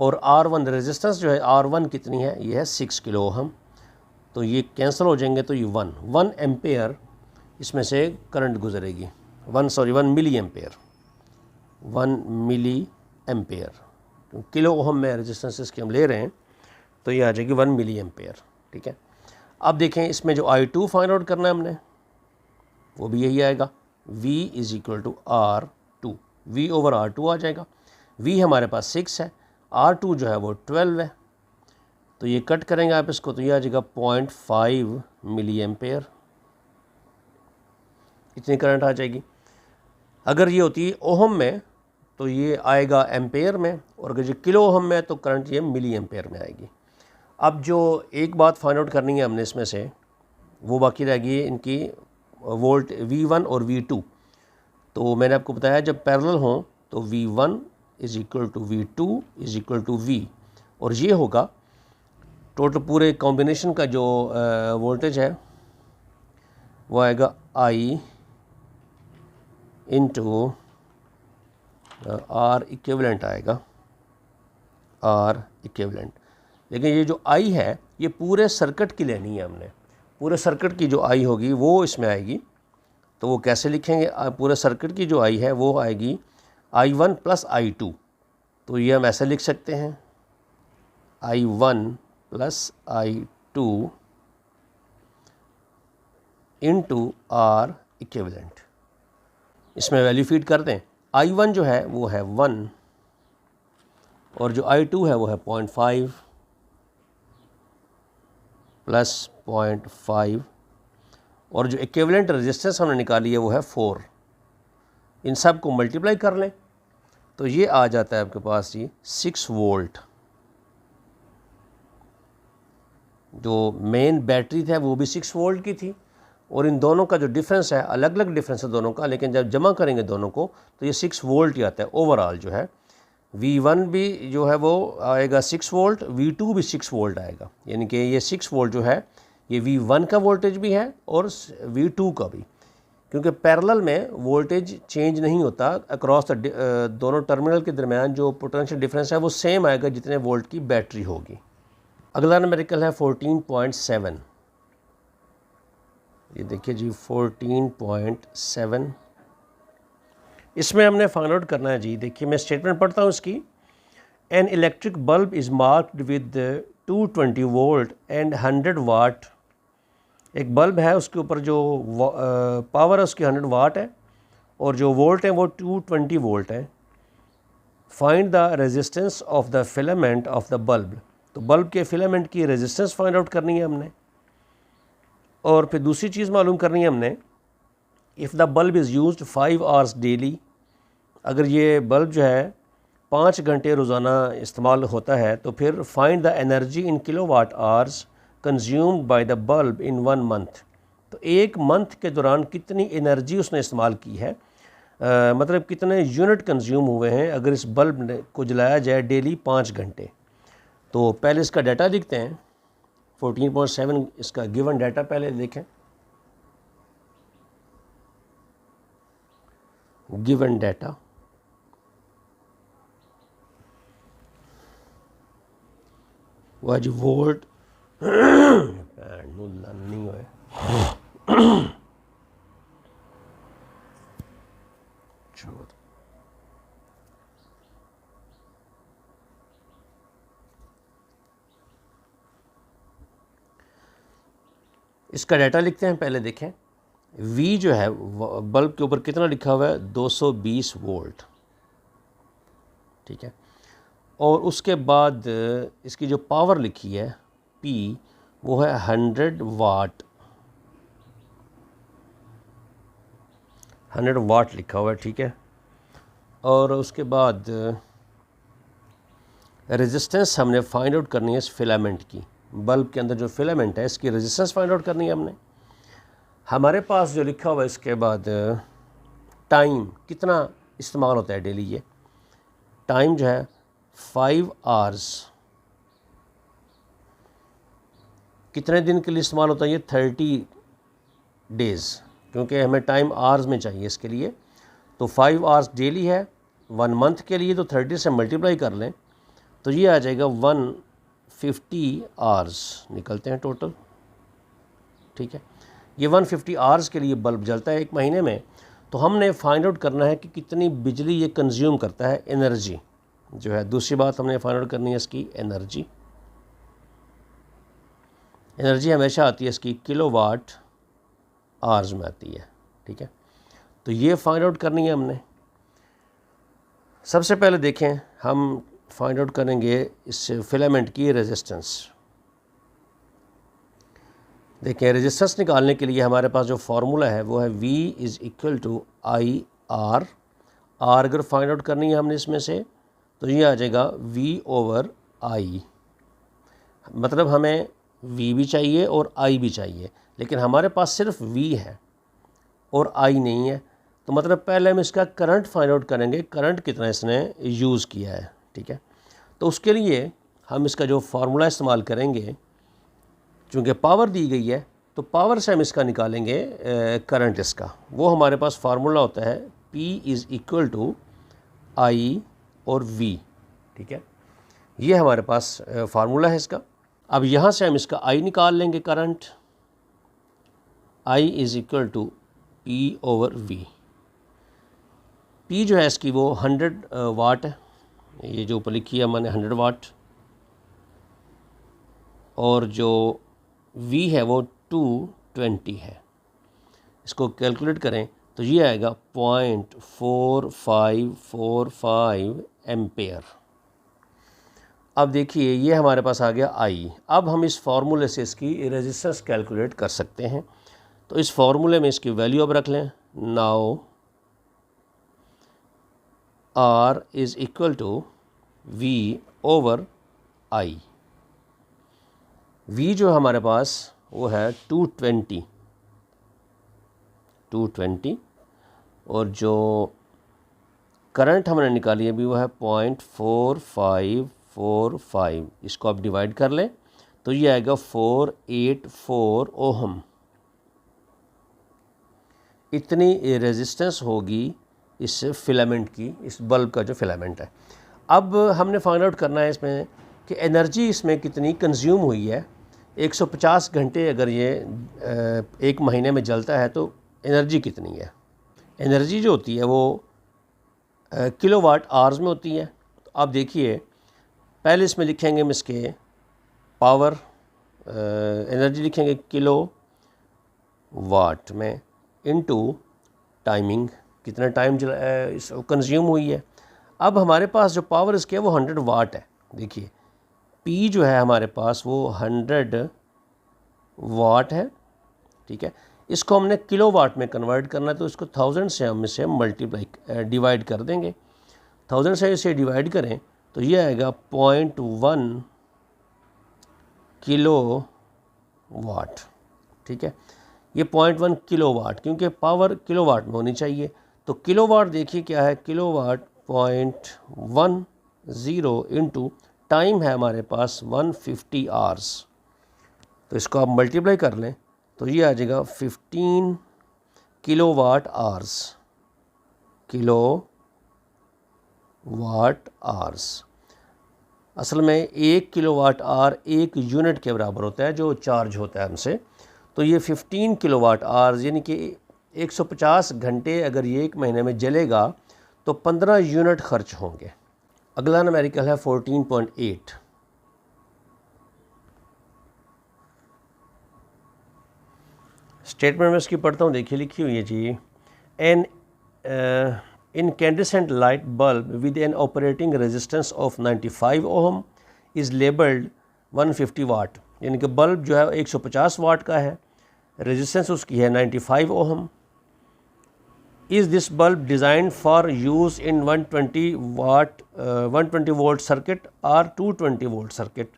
और R1 रेजिस्टेंस जो है R1 कितनी है, ये है 6 किलो ओहम। तो ये कैंसिल हो जाएंगे, तो ये 1 एम्पेयर इसमें से करंट गुजरेगी, 1 मिली एम्पेयर, 1 मिली एम्पेयर। तो किलो ओहम में रेजिस्टेंस इसके हम ले रहे हैं, तो ये आ जाएगी 1 मिली एम्पेयर। ठीक है, अब देखें इसमें जो I2 फाइंड आउट करना है हमने, वो भी यही आएगा, V is equal to R2, V over R2 आ जाएगा। V हमारे पास 6 है, R2 जो है वो 12 है, तो ये कट करेंगे आप इसको, तो ये आ जाएगा 0.5 मिली एम्पेयर, इतनी करंट आ जाएगी। अगर ये होती है ओहम में तो ये आएगा एम्पेयर में, और अगर ये किलो ओहम में तो करंट ये मिली एम्पेयर में आएगी। अब जो एक बात फाइंड आउट करनी है हमने इसमें से, वो बाकी रहेगी इनकी वोल्ट V1 और V2। तो मैंने आपको बताया जब पैरेलल हों तो V1 is equal to V2 is equal to V, और ये होगा टोटल पूरे कॉम्बिनेशन का जो वोल्टेज है वो आएगा I इंटू R इक्विवेलेंट आएगा, R इक्विवेलेंट। लेकिन ये जो I है ये पूरे सर्किट की लेनी है हमने, पूरे सर्किट की जो I होगी वो इसमें आएगी। तो वो कैसे लिखेंगे, पूरे सर्किट की जो I है वो आएगी I1 प्लस I2। तो ये हम ऐसे लिख सकते हैं, I1 plus I2 into R equivalent. इसमें वैल्यू फीड कर दें, I1 जो है वो है 1 और जो I2 है वो है 0.5 प्लस 0.5, और जो इक्विवेलेंट रेजिस्टेंस हमने निकाली है वो है 4। इन सब को मल्टीप्लाई कर लें तो ये आ जाता है आपके पास ये 6 वोल्ट। जो मेन बैटरी था वो भी 6 वोल्ट की थी, और इन दोनों का जो डिफरेंस है, अलग अलग डिफरेंस है दोनों का, लेकिन जब जमा करेंगे दोनों को तो ये 6 वोल्ट ही आता है ओवरऑल। जो है V1 भी जो है वो आएगा 6 वोल्ट, V2 भी 6 वोल्ट आएगा, यानी कि ये 6 वोल्ट जो है ये V1 का वोल्टेज भी है और V2 का भी, क्योंकि पैरेलल में वोल्टेज चेंज नहीं होता अक्रॉस द दोनों टर्मिनल के दरमियान जो पोटेंशियल डिफरेंस है वो सेम आएगा जितने वोल्ट की बैटरी होगी। अगला न्यूमेरिकल है 14.7। ये देखिए जी 14.7, इसमें हमने फाइंड आउट करना है जी। देखिए मैं स्टेटमेंट पढ़ता हूँ इसकी। An electric bulb is marked with 220 volt and 100 वाट। एक बल्ब है उसके ऊपर जो पावर है उसकी 100 वाट है और जो वोल्ट है वो 220 वोल्ट है। Find the resistance of the filament of the bulb. तो बल्ब के फिलामेंट की रेजिस्टेंस फाइंड आउट करनी है हमने। और फिर दूसरी चीज़ मालूम करनी है हमने, if the bulb is used 5 hours daily. अगर ये बल्ब जो है 5 घंटे रोज़ाना इस्तेमाल होता है तो फिर find the energy in kilowatt hours consumed by the bulb in 1 month. तो एक मंथ के दौरान कितनी एनर्जी उसने इस्तेमाल की है, मतलब कितने यूनिट कंज्यूम हुए हैं अगर इस बल्ब को जलाया जाए डेली 5 घंटे। तो पहले इसका डाटा लिखते हैं। 14.7 इसका गिवन डाटा पहले देखें। गिवन डाटा वाज वोल्ट नहीं हुए इसका डाटा लिखते हैं। पहले देखें V जो है बल्ब के ऊपर कितना लिखा हुआ है, 220 वोल्ट, ठीक है। और उसके बाद इसकी जो पावर लिखी है P वो है 100 वाट, 100 वाट लिखा हुआ है, ठीक है। और उसके बाद रेजिस्टेंस हमने फाइंड आउट करनी है इस फिलामेंट की। बल्ब के अंदर जो फिलामेंट है इसकी रेजिस्टेंस फाइंड आउट करनी है हमने। हमारे पास जो लिखा हुआ है इसके बाद टाइम कितना इस्तेमाल होता है डेली, ये टाइम जो है 5 आवर्स, कितने दिन के लिए इस्तेमाल होता है ये 30 डेज़, क्योंकि हमें टाइम आवर्स में चाहिए इसके लिए। तो 5 आवर्स डेली है 1 मंथ के लिए, तो 30 से मल्टीप्लाई कर लें तो ये आ जाएगा 150 आवर्स निकलते हैं टोटल। ठीक है, ये 150 आवर्स के लिए बल्ब जलता है एक महीने में। तो हमने फाइंड आउट करना है कि कितनी बिजली ये कंज्यूम करता है, एनर्जी जो है। दूसरी बात हमने फाइंड आउट करनी है इसकी एनर्जी। एनर्जी हमेशा आती है इसकी किलोवाट आवर्स में आती है। ठीक है, तो ये फाइंड आउट करनी है हमने। सबसे पहले देखें, हम फाइंड आउट करेंगे इस फिलामेंट की रेजिस्टेंस। देखिए, रेजिस्टेंस निकालने के लिए हमारे पास जो फार्मूला है वो है V is equal to I R. R अगर फाइंड आउट करनी है हमने इसमें से, तो ये आ जाएगा V ओवर I। मतलब हमें V भी चाहिए और I भी चाहिए, लेकिन हमारे पास सिर्फ V है और I नहीं है। तो मतलब पहले हम इसका करंट फाइंड आउट करेंगे, करंट कितना इसने यूज़ किया है। ठीक है, तो उसके लिए हम इसका जो फार्मूला इस्तेमाल करेंगे, चूँकि पावर दी गई है तो पावर से हम इसका निकालेंगे करंट इसका। वो हमारे पास फार्मूला होता है P is equal to I और V। ठीक है, ये हमारे पास फार्मूला है इसका। अब यहाँ से हम इसका I निकाल लेंगे, current I is equal to P over V। P जो है इसकी वो 100 वाट है, ये जो ऊपर लिखी है मैंने 100 वाट, और जो V है वो 220 है। इसको कैलकुलेट करें तो ये आएगा 0.4545 एम्पेयर। अब देखिए ये हमारे पास आ गया I। अब हम इस फार्मूले से इसकी रेजिस्टेंस कैलकुलेट कर सकते हैं। तो इस फार्मूले में इसकी वैल्यू अब रख लें। Now R is equal to V over I। V जो हमारे पास वो है 220, और जो करंट हमने निकाली है भी वो है 0.4545। इसको आप डिवाइड कर लें तो ये आएगा 484 ओहम। इतनी रेजिस्टेंस होगी इस फिलामेंट की, इस बल्ब का जो फिलामेंट है। अब हमने फाइंड आउट करना है इसमें कि एनर्जी इसमें कितनी कंज्यूम हुई है। 150 घंटे अगर ये एक महीने में जलता है तो एनर्जी कितनी है। एनर्जी जो होती है वो किलोवाट आवर्स में होती है। तो आप देखिए, पहले इसमें लिखेंगे हम इसके पावर, एनर्जी लिखेंगे किलो वाट में इनटू टाइमिंग, कितना टाइम कंज्यूम हुई है। अब हमारे पास जो पावर इसके वो 100 वाट है। देखिए P जो है हमारे पास वो 100 वाट है। ठीक है, इसको हमने किलो वाट में कन्वर्ट करना है, तो इसको 1000 से हम इसे मल्टीप्लाई डिवाइड कर देंगे। 1000 से इसे डिवाइड करें तो ये आएगा 0.1 किलो वाट। ठीक है, ये 0.1 किलो वाट, क्योंकि पावर किलो वाट में होनी चाहिए। तो किलो वाट देखिए क्या है, किलो वाट 0.10 इंटू टाइम है हमारे पास 150 आवर्स। तो इसको आप मल्टीप्लाई कर लें तो ये आ जाएगा 15 kilowatt hours. Kilo watt hours असल में 1 किलोवाट आवर 1 यूनिट के बराबर होता है जो चार्ज होता है हमसे। तो ये 15 किलोवाट आवर्स यानी कि 150 घंटे अगर ये एक महीने में जलेगा तो 15 यूनिट खर्च होंगे। अगला न्यूमेरिकल है 14.8। स्टेटमेंट में इसकी पढ़ता हूँ, देखिए लिखी हुई है जी। An incandescent light bulb with an operating resistance of 95 ohm is labeled 150 वाट, यानी कि बल्ब जो है 150 वाट का है, रेजिस्टेंस उसकी है 95 ohm. Is this bulb design for use in 120 volt circuit और 220 वोल्ट सर्किट।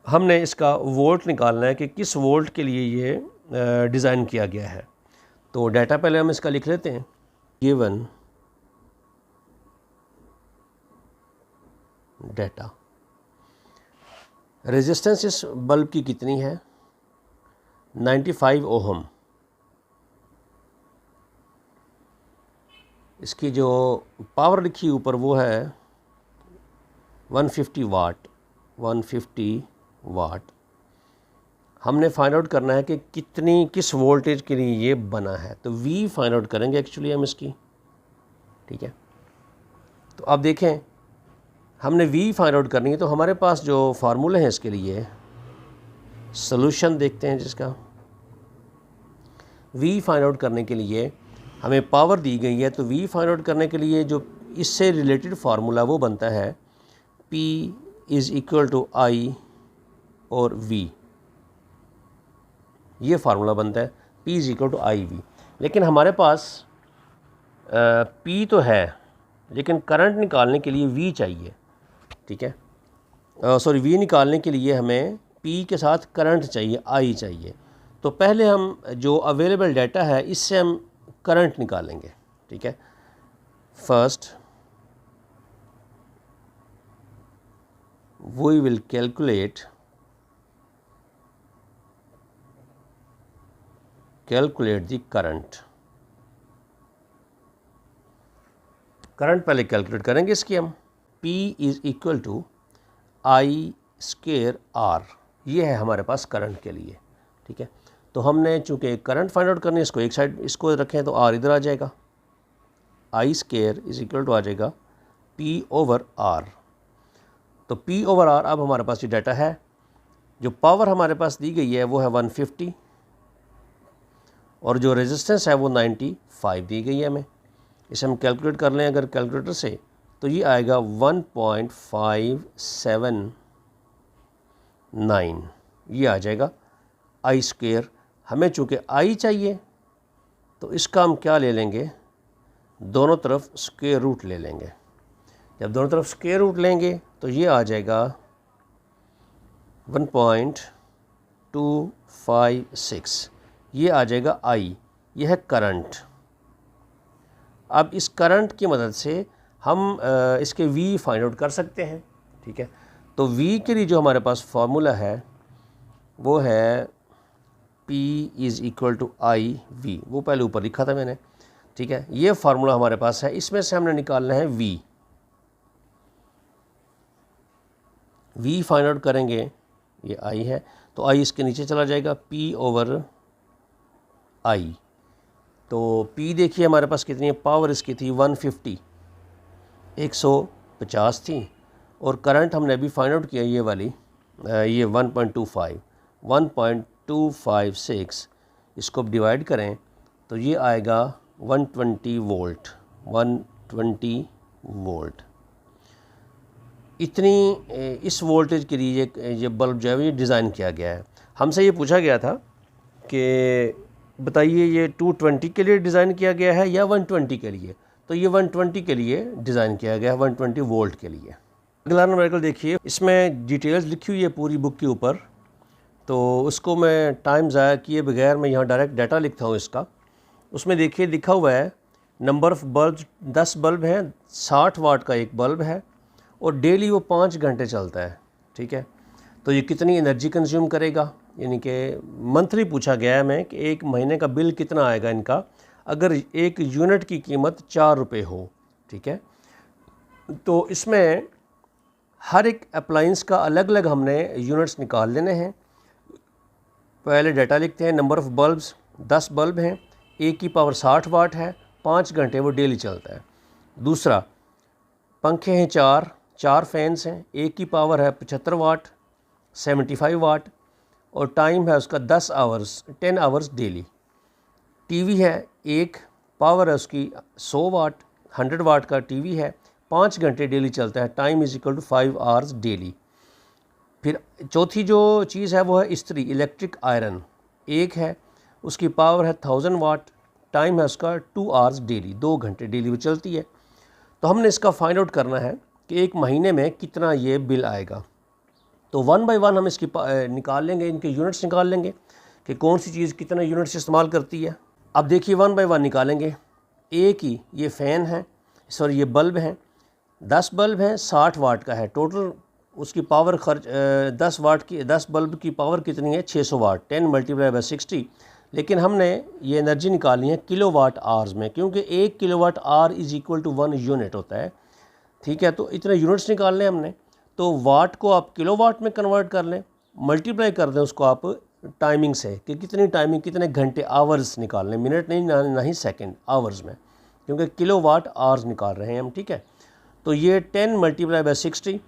हमने इसका वोल्ट निकालना है कि किस वोल्ट के लिए ये डिज़ाइन किया गया है। तो डाटा पहले हम इसका लिख लेते हैं। गिवन डाटा, रेजिस्टेंस इस बल्ब की कितनी है 95 ओहम। इसकी जो पावर लिखी ऊपर वो है 150 वाट, 150 वाट हमने फाइंड आउट करना है कि किस वोल्टेज के लिए ये बना है। तो V फाइंड आउट करेंगे एक्चुअली हम इसकी, ठीक है। तो अब देखें हमने V फाइंड आउट करनी है, तो हमारे पास जो फार्मूला है इसके लिए, सॉल्यूशन देखते हैं जिसका। V फाइंड आउट करने के लिए हमें पावर दी गई है, तो V फाइंड आउट करने के लिए जो इससे रिलेटेड फार्मूला वो बनता है P is equal to I और V, ये फार्मूला बनता है P is equal to IV। लेकिन हमारे पास P तो है, लेकिन करंट निकालने के लिए V चाहिए, ठीक है। सॉरी, V निकालने के लिए हमें P के साथ करंट चाहिए, I चाहिए। तो पहले हम जो अवेलेबल डाटा है इससे हम करंट निकालेंगे, ठीक है। First we will calculate the current. Current पहले कैलकुलेट करेंगे इसकी हम। P is equal to I square R, ये है हमारे पास करंट के लिए, ठीक है। तो हमने चूँकि करंट फाइंड आउट करनी है, इसको एक साइड इसको रखें तो R इधर आ जाएगा, I square is equal to आ जाएगा P ओवर R। तो P ओवर R अब हमारे पास ये डाटा है। जो पावर हमारे पास दी गई है वो है 150 और जो रेजिस्टेंस है वो 95 दी गई है हमें। इसे हम कैलकुलेट कर लें अगर कैलकुलेटर से, तो ये आएगा 1.579, ये आ जाएगा I स्क्वायर। हमें चूँकि I चाहिए तो इसका हम क्या ले लेंगे, दोनों तरफ स्क्वायर रूट ले लेंगे। जब दोनों तरफ स्क्वायर रूट लेंगे तो ये आ जाएगा 1.256, ये आ जाएगा I, ये है करंट। अब इस करंट की मदद से हम इसके V फाइंड आउट कर सकते हैं, ठीक है। तो V के लिए जो हमारे पास फार्मूला है वो है P is equal to IV, वो पहले ऊपर लिखा था मैंने, ठीक है। ये फार्मूला हमारे पास है, इसमें से हमने निकालना है V फाइंड आउट करेंगे, ये I है तो I इसके नीचे चला जाएगा, P ओवर I। तो P देखिए हमारे पास कितनी है, पावर इसकी थी 150, 150 थी, और करंट हमने अभी फाइंड आउट किया ये वाली, ये 1.256, इसको डिवाइड करें तो ये आएगा 120 वोल्ट, 120 वोल्ट। इतनी इस वोल्टेज के लिए ये बल्ब जो है ये डिज़ाइन किया गया है। हमसे ये पूछा गया था कि बताइए ये 220 के लिए डिज़ाइन किया गया है या 120 के लिए, तो ये 120 के लिए डिज़ाइन किया गया है, 120 वोल्ट के लिए। अगला नंबर देखिए, इसमें डिटेल्स लिखी हुई है पूरी बुक के ऊपर, तो उसको मैं टाइम ज़ाया किए बगैर मैं यहाँ डायरेक्ट डाटा लिखता हूँ इसका। उसमें देखिए लिखा हुआ है नंबर ऑफ़ बल्ब, 10 बल्ब हैं, 60 वाट का एक बल्ब है और डेली वो 5 घंटे चलता है, ठीक है। तो ये कितनी एनर्जी कंज्यूम करेगा, यानी कि मंथली पूछा गया है हमें कि एक महीने का बिल कितना आएगा इनका अगर एक यूनिट की कीमत 4 रुपये हो, ठीक है। तो इसमें हर एक अप्लाइंस का अलग अलग हमने यूनिट्स निकाल लेने हैं। पहले डाटा लिखते हैं, नंबर ऑफ़ बल्ब्स 10 बल्ब हैं, एक की पावर 60 वाट है, 5 घंटे वो डेली चलता है। दूसरा, पंखे हैं 4 फैंस हैं, एक की पावर है 75 वाट, 75 वाट, और टाइम है उसका 10 आवर्स डेली। टीवी है एक, पावर है उसकी 100 वाट, 100 वाट का टीवी है, 5 घंटे डेली चलता है, time is equal to 5 hours daily. फिर चौथी जो चीज़ है वो है इस्त्री, इलेक्ट्रिक आयरन, एक है, उसकी पावर है 1000 वाट, टाइम है उसका 2 आवर्स डेली, 2 घंटे डेली वो चलती है। तो हमने इसका फाइंड आउट करना है कि एक महीने में कितना ये बिल आएगा। तो 1 बाय 1 हम इसकी निकाल लेंगे, इनके यूनिट्स निकाल लेंगे कि कौन सी चीज़ कितना यूनिट्स इस्तेमाल करती है। अब देखिए 1 बाय 1 निकालेंगे। एक ही ये फ़ैन है, सॉरी ये बल्ब हैं, 10 बल्ब हैं, 60 वाट का है, टोटल उसकी पावर खर्च 10 बल्ब की पावर कितनी है, 600 वाट, 10 मल्टीप्लाई बाय 60। लेकिन हमने ये एनर्जी निकालनी है किलोवाट आवर्स में, क्योंकि 1 kilowatt hour is equal to 1 unit होता है, ठीक है। तो इतने यूनिट्स निकालने हमने, तो वाट को आप किलोवाट में कन्वर्ट कर लें, मल्टीप्लाई कर दें उसको आप टाइमिंग से कि कितनी टाइमिंग, कितने घंटे, आवर्स निकाल लें, मिनट नहीं ना ही सेकंड, आवर्स में, क्योंकि किलोवाट आवर्स निकाल रहे हैं हम, ठीक है। तो ये 10 मल्टीप्लाई बाय 60,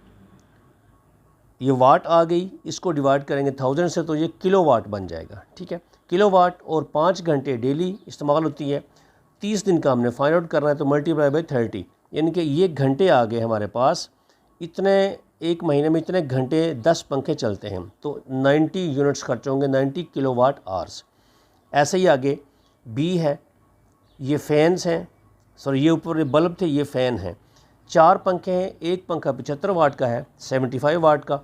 ये वाट आ गई, इसको डिवाइड करेंगे 1000 से तो ये किलोवाट बन जाएगा, ठीक है। किलोवाट और 5 घंटे डेली इस्तेमाल होती है, 30 दिन का हमने फाइंड आउट करना है, तो मल्टीप्लाई बाय 30, यानी कि ये घंटे आ गए हमारे पास। इतने एक महीने में इतने घंटे 10 पंखे चलते हैं, तो 90 यूनिट्स खर्च होंगे, 90 किलोवाट आवर्स। ऐसे ही आगे बी है, ये फ़ैन्स हैं, सॉरी ये ऊपर बल्ब थे, ये फ़ैन हैं। 4 पंखे हैं, एक पंखा 75 वाट का है, 75 वाट का,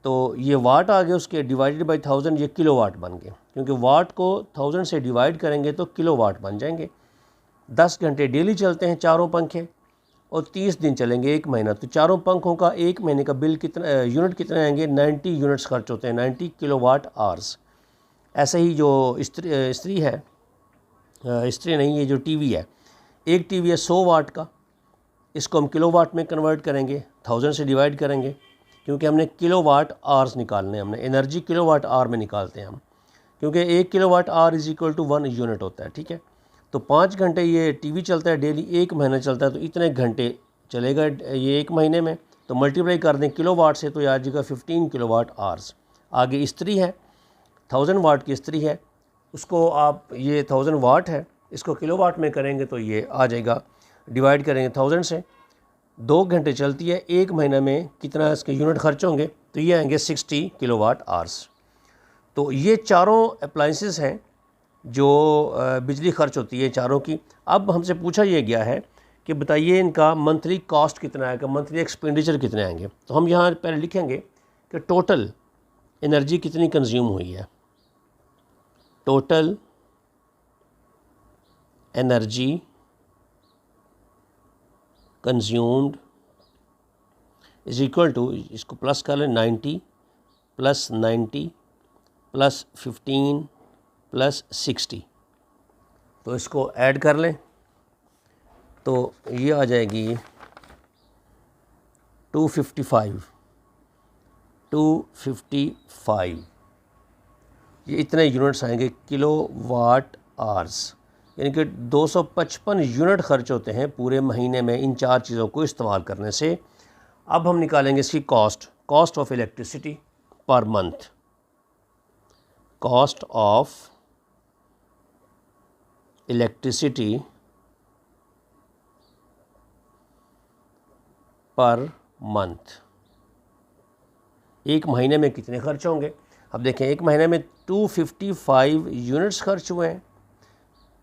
तो ये वाट आ गए उसके, डिवाइडेड बाय 1000 ये किलोवाट बन गए, क्योंकि वाट को 1000 से डिवाइड करेंगे तो किलोवाट बन जाएंगे। 10 घंटे डेली चलते हैं चारों पंखे और 30 दिन चलेंगे, एक महीना, तो चारों पंखों का एक महीने का बिल कितना, यूनिट कितने आएंगे, 90 यूनिट्स खर्च होते हैं, 90 किलोवाट आवर्स। ऐसे ही जो स्त्री है, स्त्री नहीं, ये जो टीवी है, एक टीवी है 100 वाट का, इसको हम किलोवाट में कन्वर्ट करेंगे, 1000 से डिवाइड करेंगे, क्योंकि हमने किलोवाट आवर्स निकालने हैं, हमने एनर्जी किलोवाट आवर में निकालते हैं हम, क्योंकि 1 kilowatt hour is equal to 1 unit होता है, ठीक है। तो 5 घंटे ये टीवी चलता है डेली, एक महीना चलता है, तो इतने घंटे चलेगा ये एक महीने में, तो मल्टीप्लाई कर दें किलोवाट से तो ये आ जाएगा 15 किलोवाट आवर्स। आगे इस्त्री है, 1000 वाट की इस्त्री है, उसको आप, ये 1000 वाट है, इसको किलोवाट में करेंगे तो ये आ जाएगा, डिवाइड करेंगे 1000 से, 2 घंटे चलती है, एक महीने में कितना इसके यूनिट खर्च होंगे, तो ये आएंगे 60 किलोवाट आवर्स। तो ये चारों अप्लाइंसेस हैं जो बिजली खर्च होती है चारों की। अब हमसे पूछा ये गया है कि बताइए इनका मंथली कॉस्ट कितना आएगा, मंथली एक्सपेंडिचर कितने आएंगे। तो हम यहाँ पहले लिखेंगे कि टोटल एनर्जी कितनी कंज्यूम हुई है, total energy consumed is equal to, इसको प्लस कर लें, 90 + 90 + 15 + 60, तो इसको ऐड कर लें तो ये आ जाएगी 255, ये इतने यूनिट्स आएंगे किलोवाट आवर्स, यानी कि 255 यूनिट खर्च होते हैं पूरे महीने में इन चार चीज़ों को इस्तेमाल करने से। अब हम निकालेंगे इसकी cost of electricity per month, cost of electricity per month, एक महीने में कितने खर्च होंगे। अब देखें एक महीने में 255 यूनिट्स खर्च हुए हैं,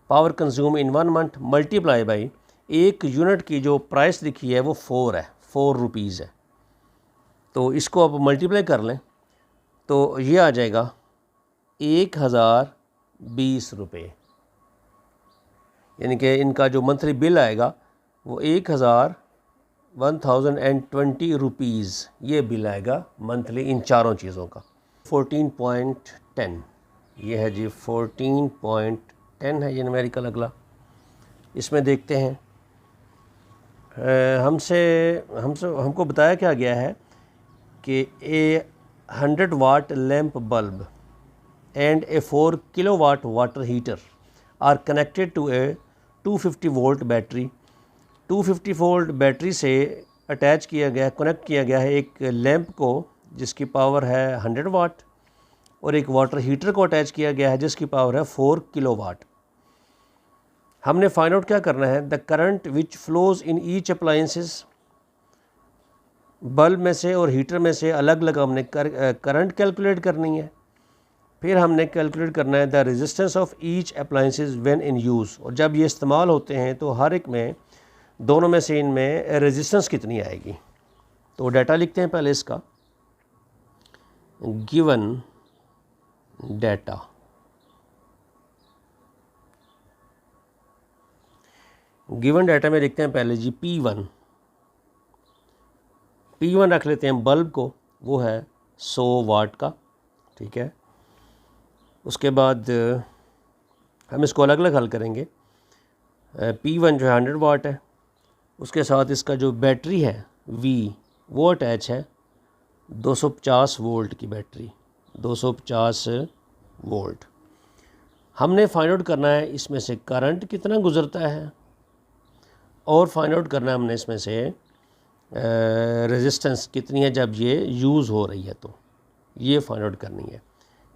power consume in 1 month, multiply by एक यूनिट की जो प्राइस लिखी है वो 4 है, 4 रुपीज़ है, तो इसको आप मल्टीप्लाई कर लें तो ये आ जाएगा 1020 रुपये, यानी कि इनका जो मंथली बिल आएगा वो 1020 रुपीज़ ये बिल आएगा मंथली इन चारों चीज़ों का। 14.10 ये है जी, 14.10 है ये न्यूमेरिकल। अगला इसमें देखते हैं, हमको बताया क्या गया है कि a 100 watt lamp bulb and a 4 kilowatt water heater are connected to a 250 volt battery. 250 volt battery से अटैच किया गया, कनेक्ट किया गया है एक लैंप को जिसकी पावर है 100 वाट, और एक वाटर हीटर को अटैच किया गया है जिसकी पावर है 4 किलोवाट। हमने फाइंड आउट क्या करना है, the current which flows in each appliances, bulb में से और हीटर में से अलग अलग हमने करंट कैलकुलेट करनी है। फिर हमने कैलकुलेट करना है the resistance of each appliances when in use, और जब ये इस्तेमाल होते हैं तो हर एक में, दोनों में से इनमें रेजिस्टेंस कितनी आएगी। तो डाटा लिखते हैं पहले इसका, गिवन डाटा, गिवन डाटा में लिखते हैं पहले जी P1 रख लेते हैं बल्ब को, वो है 100 वाट का, ठीक है। उसके बाद हम इसको अलग अलग हल करेंगे। P1 जो है 100 वाट है, उसके साथ इसका जो बैटरी है V वो अटैच है 250 वोल्ट की बैटरी, 250 वोल्ट। हमने फाइंड आउट करना है इसमें से करंट कितना गुज़रता है और फाइंड आउट करना है हमने इसमें से रेजिस्टेंस कितनी है जब ये यूज़ हो रही है, तो ये फाइंड आउट करनी है।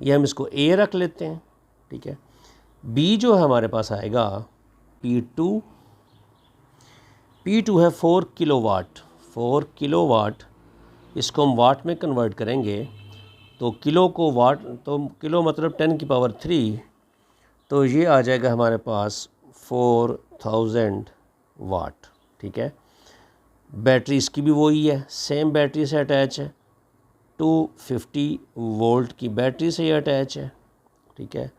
ये हम इसको ए रख लेते हैं, ठीक है। बी जो है हमारे पास आएगा P2 है 4 किलोवाट, 4 किलोवाट। इसको हम वाट में कन्वर्ट करेंगे तो किलो को वाट, तो किलो मतलब 10 की पावर 3, तो ये आ जाएगा हमारे पास 4000 वाट, ठीक है। बैटरी इसकी भी वही है, सेम बैटरी से अटैच है, 250 वोल्ट की बैटरी से ये अटैच है, ठीक है।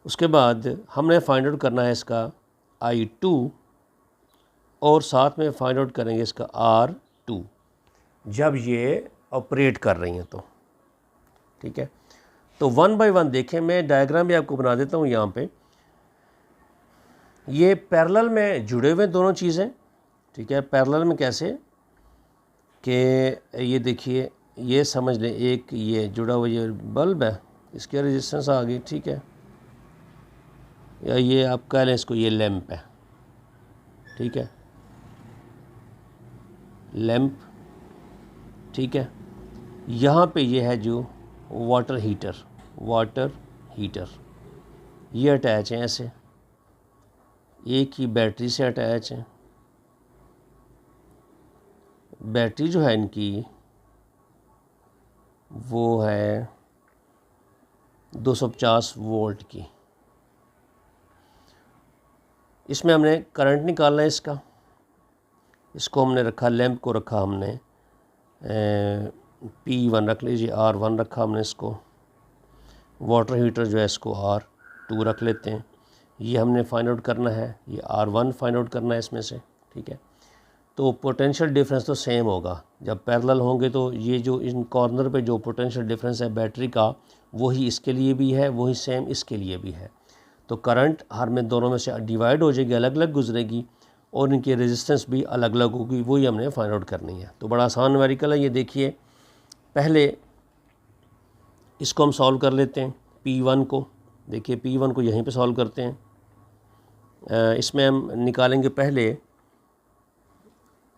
उसके बाद हमने फाइंड आउट करना है इसका I2 और साथ में फाइंड आउट करेंगे इसका R2 जब ये ऑपरेट कर रही हैं तो, ठीक है। तो 1 बाय 1 देखें, मैं डायग्राम भी आपको बना देता हूँ यहाँ पे। ये पैरेलल में जुड़े हुए दोनों चीज़ें, ठीक है। पैरेलल में कैसे कि ये देखिए, ये समझ लें एक ये जुड़ा हुआ ये बल्ब है, इसकी रेजिस्टेंस आ गई, ठीक है, या ये आप कह लें इसको ये लैंप है, ठीक है, लैंप, ठीक है। यहाँ पे ये है जो वाटर हीटर, ये अटैच हैं ऐसे, एक ही बैटरी से अटैच है। बैटरी जो है इनकी वो है 250 वोल्ट की। इसमें हमने करंट निकालना है इसको हमने रखा, लैंप को रखा हमने P1 रख लीजिए, R1 रखा हमने इसको, वाटर हीटर जो है इसको R2 रख लेते हैं। ये हमने फाइंड आउट करना है, ये R1 फाइंड आउट करना है इसमें से, ठीक है। तो पोटेंशियल डिफरेंस तो सेम होगा, जब पैरेलल होंगे तो ये जो इन कॉर्नर पे जो पोटेंशियल डिफरेंस है बैटरी का, वही इसके लिए भी है, वही सेम इसके लिए भी है। तो करंट हर में दोनों में से डिवाइड हो जाएगी, अलग अलग गुजरेगी और इनकी रेजिस्टेंस भी अलग अलग होगी, वही हमने फाइंड आउट करनी है। तो बड़ा आसान न्यूमेरिकल है ये। देखिए पहले इसको हम सॉल्व कर लेते हैं, P1 को, देखिए P1 को यहीं पे सॉल्व करते हैं। इसमें हम निकालेंगे पहले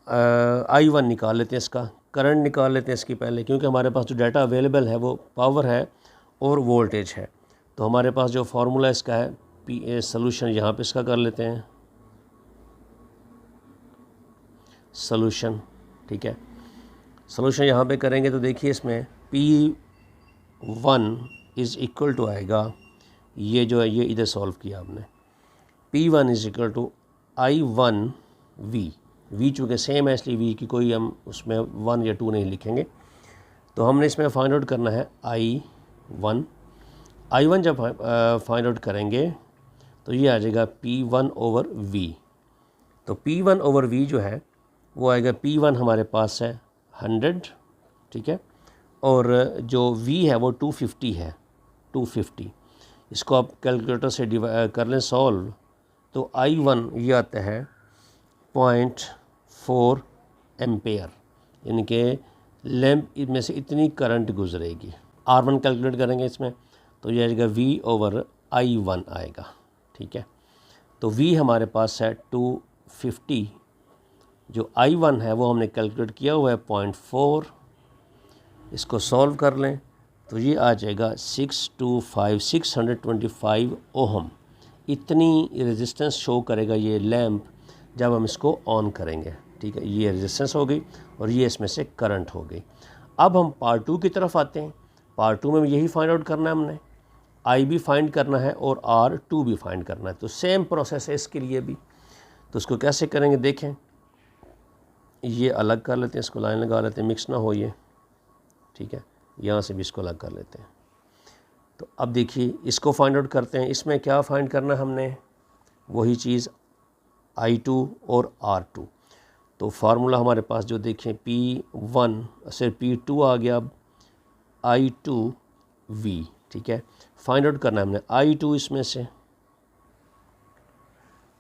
I1 निकाल लेते हैं, इसका करंट निकाल लेते हैं इसकी पहले, क्योंकि हमारे पास जो डाटा अवेलेबल है वो पावर है और वोल्टेज है। तो हमारे पास जो फार्मूला इसका है सोल्यूशन, यहाँ पे इसका कर लेते हैं सोल्यूशन, ठीक है। सोल्यूशन यहाँ पे करेंगे तो देखिए इसमें P1 इज़ इक्वल टू आएगा, ये जो है ये इधर सॉल्व किया हमने, P1 is equal to I1V, V चूँकि सेम है इसलिए V की कोई हम उसमें 1 या 2 नहीं लिखेंगे। तो हमने इसमें फाइंड आउट करना है I1 जब फाइंड आउट करेंगे तो ये आ जाएगा P1/V। तो P1/V जो है वो आएगा, P1 हमारे पास है 100, ठीक है, और जो V है वो 250 है, 250। इसको आप कैलकुलेटर से कर लें सॉल्व, तो I1 ये आता है 0.4 एम्पेयर, यानी कि लैंप में से इतनी करंट गुजरेगी। R1 कैलकुलेट करेंगे इसमें तो ये आएगा V/I1 आएगा, ठीक है। तो V हमारे पास है 250, जो I1 है वो हमने कैलकुलेट किया हुआ है 0.4। इसको सॉल्व कर लें तो ये आ जाएगा 625 ओहम। इतनी रेजिस्टेंस शो करेगा ये लैंप जब हम इसको ऑन करेंगे, ठीक है। ये रेजिस्टेंस हो गई और ये इसमें से करंट हो गई। अब हम पार्ट 2 की तरफ आते हैं। पार्ट 2 में यही फाइंड आउट करना है हमने, I भी फाइंड करना है और R2 भी फाइंड करना है। तो सेम प्रोसेस है इसके लिए भी। तो उसको कैसे करेंगे देखें, ये अलग कर लेते हैं, इसको लाइन लगा लेते हैं, मिक्स ना हो ये, ठीक है। यहाँ से भी इसको अलग कर लेते हैं। तो अब देखिए इसको फाइंड आउट करते हैं। इसमें क्या फाइंड करना है हमने, वही चीज़ I2 और R2। तो फार्मूला हमारे पास जो देखें P1 से P2 आ गया, अब I2V, ठीक है। फाइंड आउट करना है हमने I2, इसमें से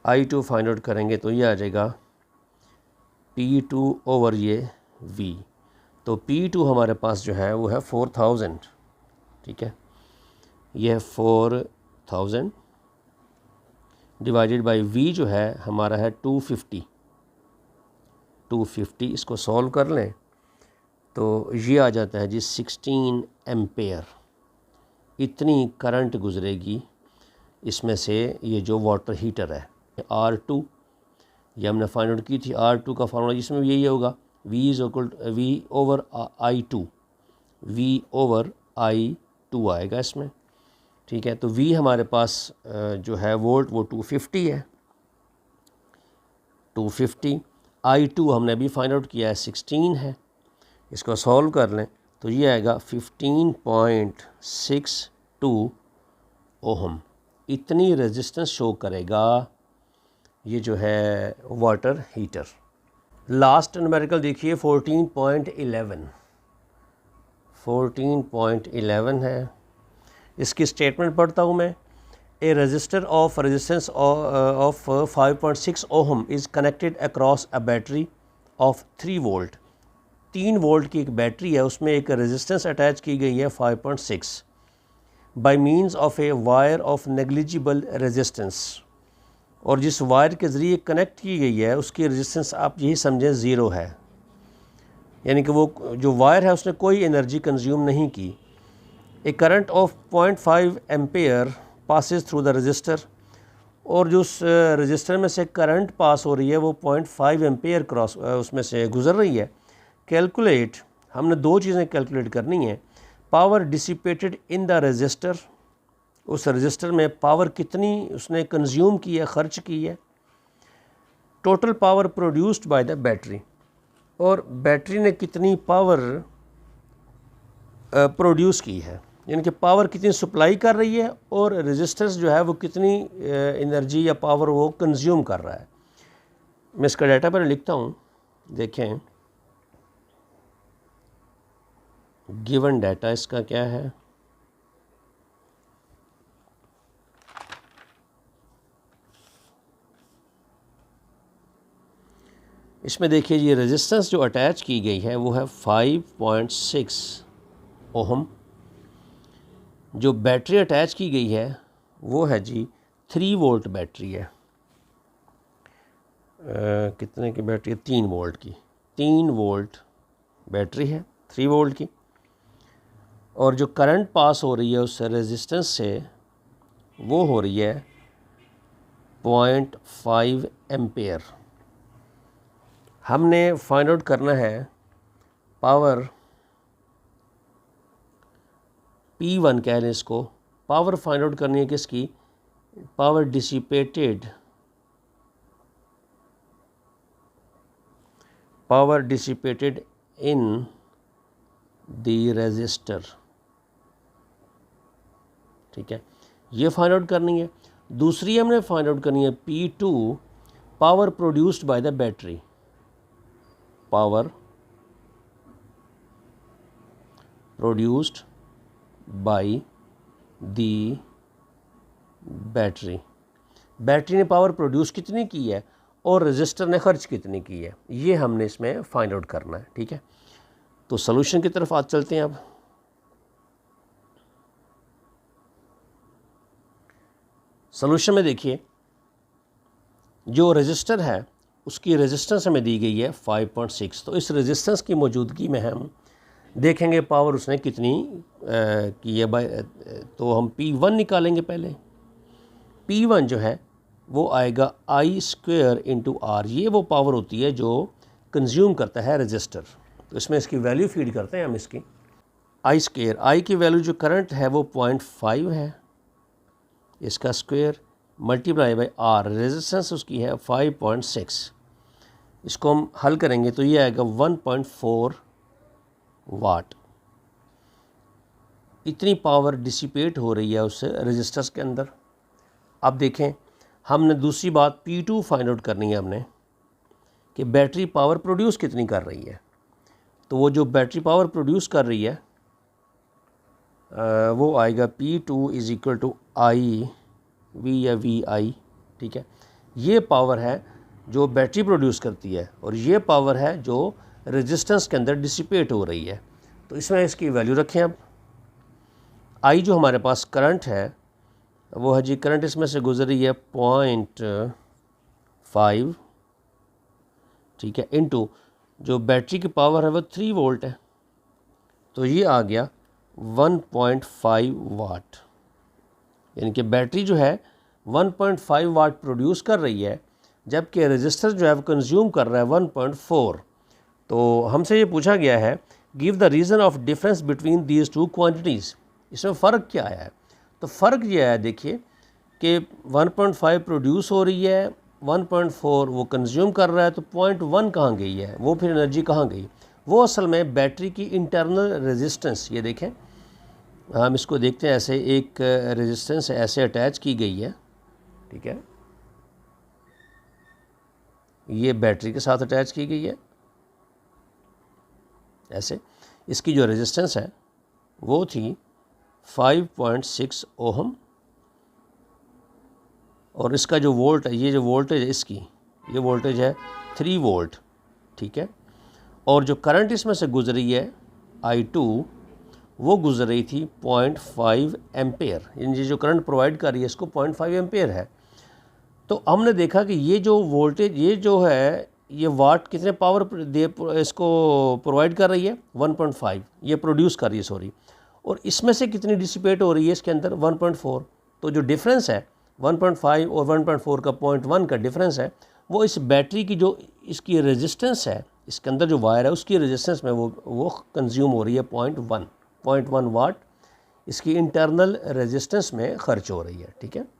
I2 फाइंड आउट करेंगे तो ये आ जाएगा P2 ओवर ये V। तो P2 हमारे पास जो है वो है 4000, ठीक है, ये है 4000 डिवाइडेड बाई V जो है हमारा है 250, इसको सॉल्व कर लें तो ये आ जाता है जी 16 एम्पेयर। इतनी करंट गुजरेगी इसमें से ये जो वाटर हीटर है। R2 ये हमने फाइंड आउट की थी, R2 का फार्मूला जिसमें यही होगा V ओवर I2 आएगा इसमें, ठीक है। तो V हमारे पास जो है वोल्ट वो 250 है, 250। I2 हमने अभी फाइंड आउट किया है 16 है, इसको सॉल्व कर लें तो ये आएगा 15.62 ओहम। इतनी रेजिस्टेंस शो करेगा ये जो है वाटर हीटर। लास्ट न्यूमेरिकल देखिए 14.11 है। इसकी स्टेटमेंट पढ़ता हूँ मैं। A resistor of resistance of 5.6 ohm is connected across a battery of 3 volt. 3 volt की एक बैटरी है, उसमें एक रेजिस्टेंस अटैच की गई है 5.6 by means of a wire of negligible resistance. और जिस वायर के ज़रिए कनेक्ट की गई है उसकी रेजिस्टेंस आप यही समझें ज़ीरो है, यानी कि वो जो वायर है उसने कोई एनर्जी कंज्यूम नहीं की। A current of 0.5 ampere passes through the resistor, और जो उस रजिस्टर में से करंट पास हो रही है वो 0.5 एम्पेयर क्रॉस उसमें से गुज़र रही है। कैलकुलेट, हमने 2 चीज़ें कैलकुलेट करनी है। Power dissipated in the register, उस रजिस्टर में पावर कितनी उसने कंज्यूम की है, खर्च की है। Total power produced by the battery, और बैटरी ने कितनी पावर प्रोड्यूस की है, यानी कि पावर कितनी सप्लाई कर रही है और रजिस्टर्स जो है वो कितनी एनर्जी या पावर वो कंज्यूम कर रहा है। मैं इसका डाटा पर लिखता हूँ, देखें गिवन डाटा इसका क्या है। इसमें देखिए ये रेजिस्टेंस जो अटैच की गई है वो है 5.6 ओहम। जो बैटरी अटैच की गई है वो है जी 3 वोल्ट बैटरी है। कितने की बैटरी है? 3 वोल्ट की। 3 वोल्ट बैटरी है 3 वोल्ट की, और जो करंट पास हो रही है उस रेजिस्टेंस से वो हो रही है 0.5 एम्पेयर। हमने फाइंड आउट करना है पावर P1 कह लें इसको। पावर फाइंड आउट करनी है किसकी? Power dissipated, in the resistor, ठीक है, ये फाइंड आउट करनी है। दूसरी हमने फाइंड आउट करनी है P2, power produced by the battery, power produced by the battery. Battery ने पावर प्रोड्यूस कितनी की है और रजिस्टर ने खर्च कितनी की है, ये हमने इसमें फाइंड आउट करना है, ठीक है। तो सॉल्यूशन की तरफ आज चलते हैं। अब सॉल्यूशन में देखिए जो रजिस्टर है उसकी रेजिस्टेंस हमें दी गई है 5.6। तो इस रेजिस्टेंस की मौजूदगी में हम देखेंगे पावर उसने कितनी की है। तो हम P1 निकालेंगे पहले। P1 जो है वो आएगा I² इंटू R। ये वो पावर होती है जो कंज्यूम करता है रजिस्टर। तो इसमें इसकी वैल्यू फीड करते हैं हम इसकी। I², I की वैल्यू जो करंट है वो 0.5 है, इसका square multiply by R, resistance उसकी है 5.6। इसको हम हल करेंगे तो ये आएगा 1.4 वाट। इतनी पावर डिसिपेट हो रही है उस रजिस्टर्स के अंदर। अब देखें हमने दूसरी बात P2 फाइंड आउट करनी है हमने कि बैटरी पावर प्रोड्यूस कितनी कर रही है। तो वो जो बैटरी पावर प्रोड्यूस कर रही है वो आएगा P2 is equal to I V या VI, ठीक है। ये पावर है जो बैटरी प्रोड्यूस करती है और ये पावर है जो रेजिस्टेंस के अंदर डिसिपेट हो रही है। तो इसमें इसकी वैल्यू रखें। अब आई जो हमारे पास करंट है वो है जी, करंट इसमें से गुजर रही है 0.5, ठीक है, इनटू जो बैटरी की पावर है वो 3 वोल्ट है, तो ये आ गया 1.5 वाट। यानी कि बैटरी जो है 1.5 वाट प्रोड्यूस कर रही है, जबकि रेजिस्टर जो है वो कंज्यूम कर रहा है 1.4। तो हमसे ये पूछा गया है give the reason of difference between these two quantities. इसमें फ़र्क क्या आया है? तो फ़र्क ये है, देखिए कि 1.5 प्रोड्यूस हो रही है, 1.4 वो कंज्यूम कर रहा है, तो 0.1 कहाँ गई है? वो फिर एनर्जी कहाँ गई? वो असल में बैटरी की इंटरनल रेजिस्टेंस, ये देखें हम इसको देखते हैं ऐसे, एक रेजिस्टेंस ऐसे अटैच की गई है, ठीक है, ये बैटरी के साथ अटैच की गई है ऐसे। इसकी जो रेजिस्टेंस है वो थी 5.6 ओहम, और इसका जो वोल्ट है, ये जो वोल्टेज है इसकी, ये वोल्टेज है 3 वोल्ट, ठीक है। और जो करंट इसमें से गुजरी है I2 वो गुजर रही थी 0.5 एम्पेयर, यानी जो करंट प्रोवाइड कर रही है इसको 0.5 एम्पेयर है। तो हमने देखा कि ये जो वोल्टेज, ये जो है, ये वाट कितने पावर इसको प्रोवाइड कर रही है? 1.5 ये प्रोड्यूस कर रही है, सॉरी, और इसमें से कितनी डिसिपेट हो रही है इसके अंदर? 1.4। तो जो डिफरेंस है 1.5 और 1.4 का 0.1 का डिफरेंस है, वो इस बैटरी की जो इसकी रेजिस्टेंस है, इसके अंदर जो वायर है उसकी रेजिस्टेंस में वो कंज्यूम हो रही है 0.1 वाट, इसकी इंटरनल रेजिस्टेंस में खर्च हो रही है, ठीक है।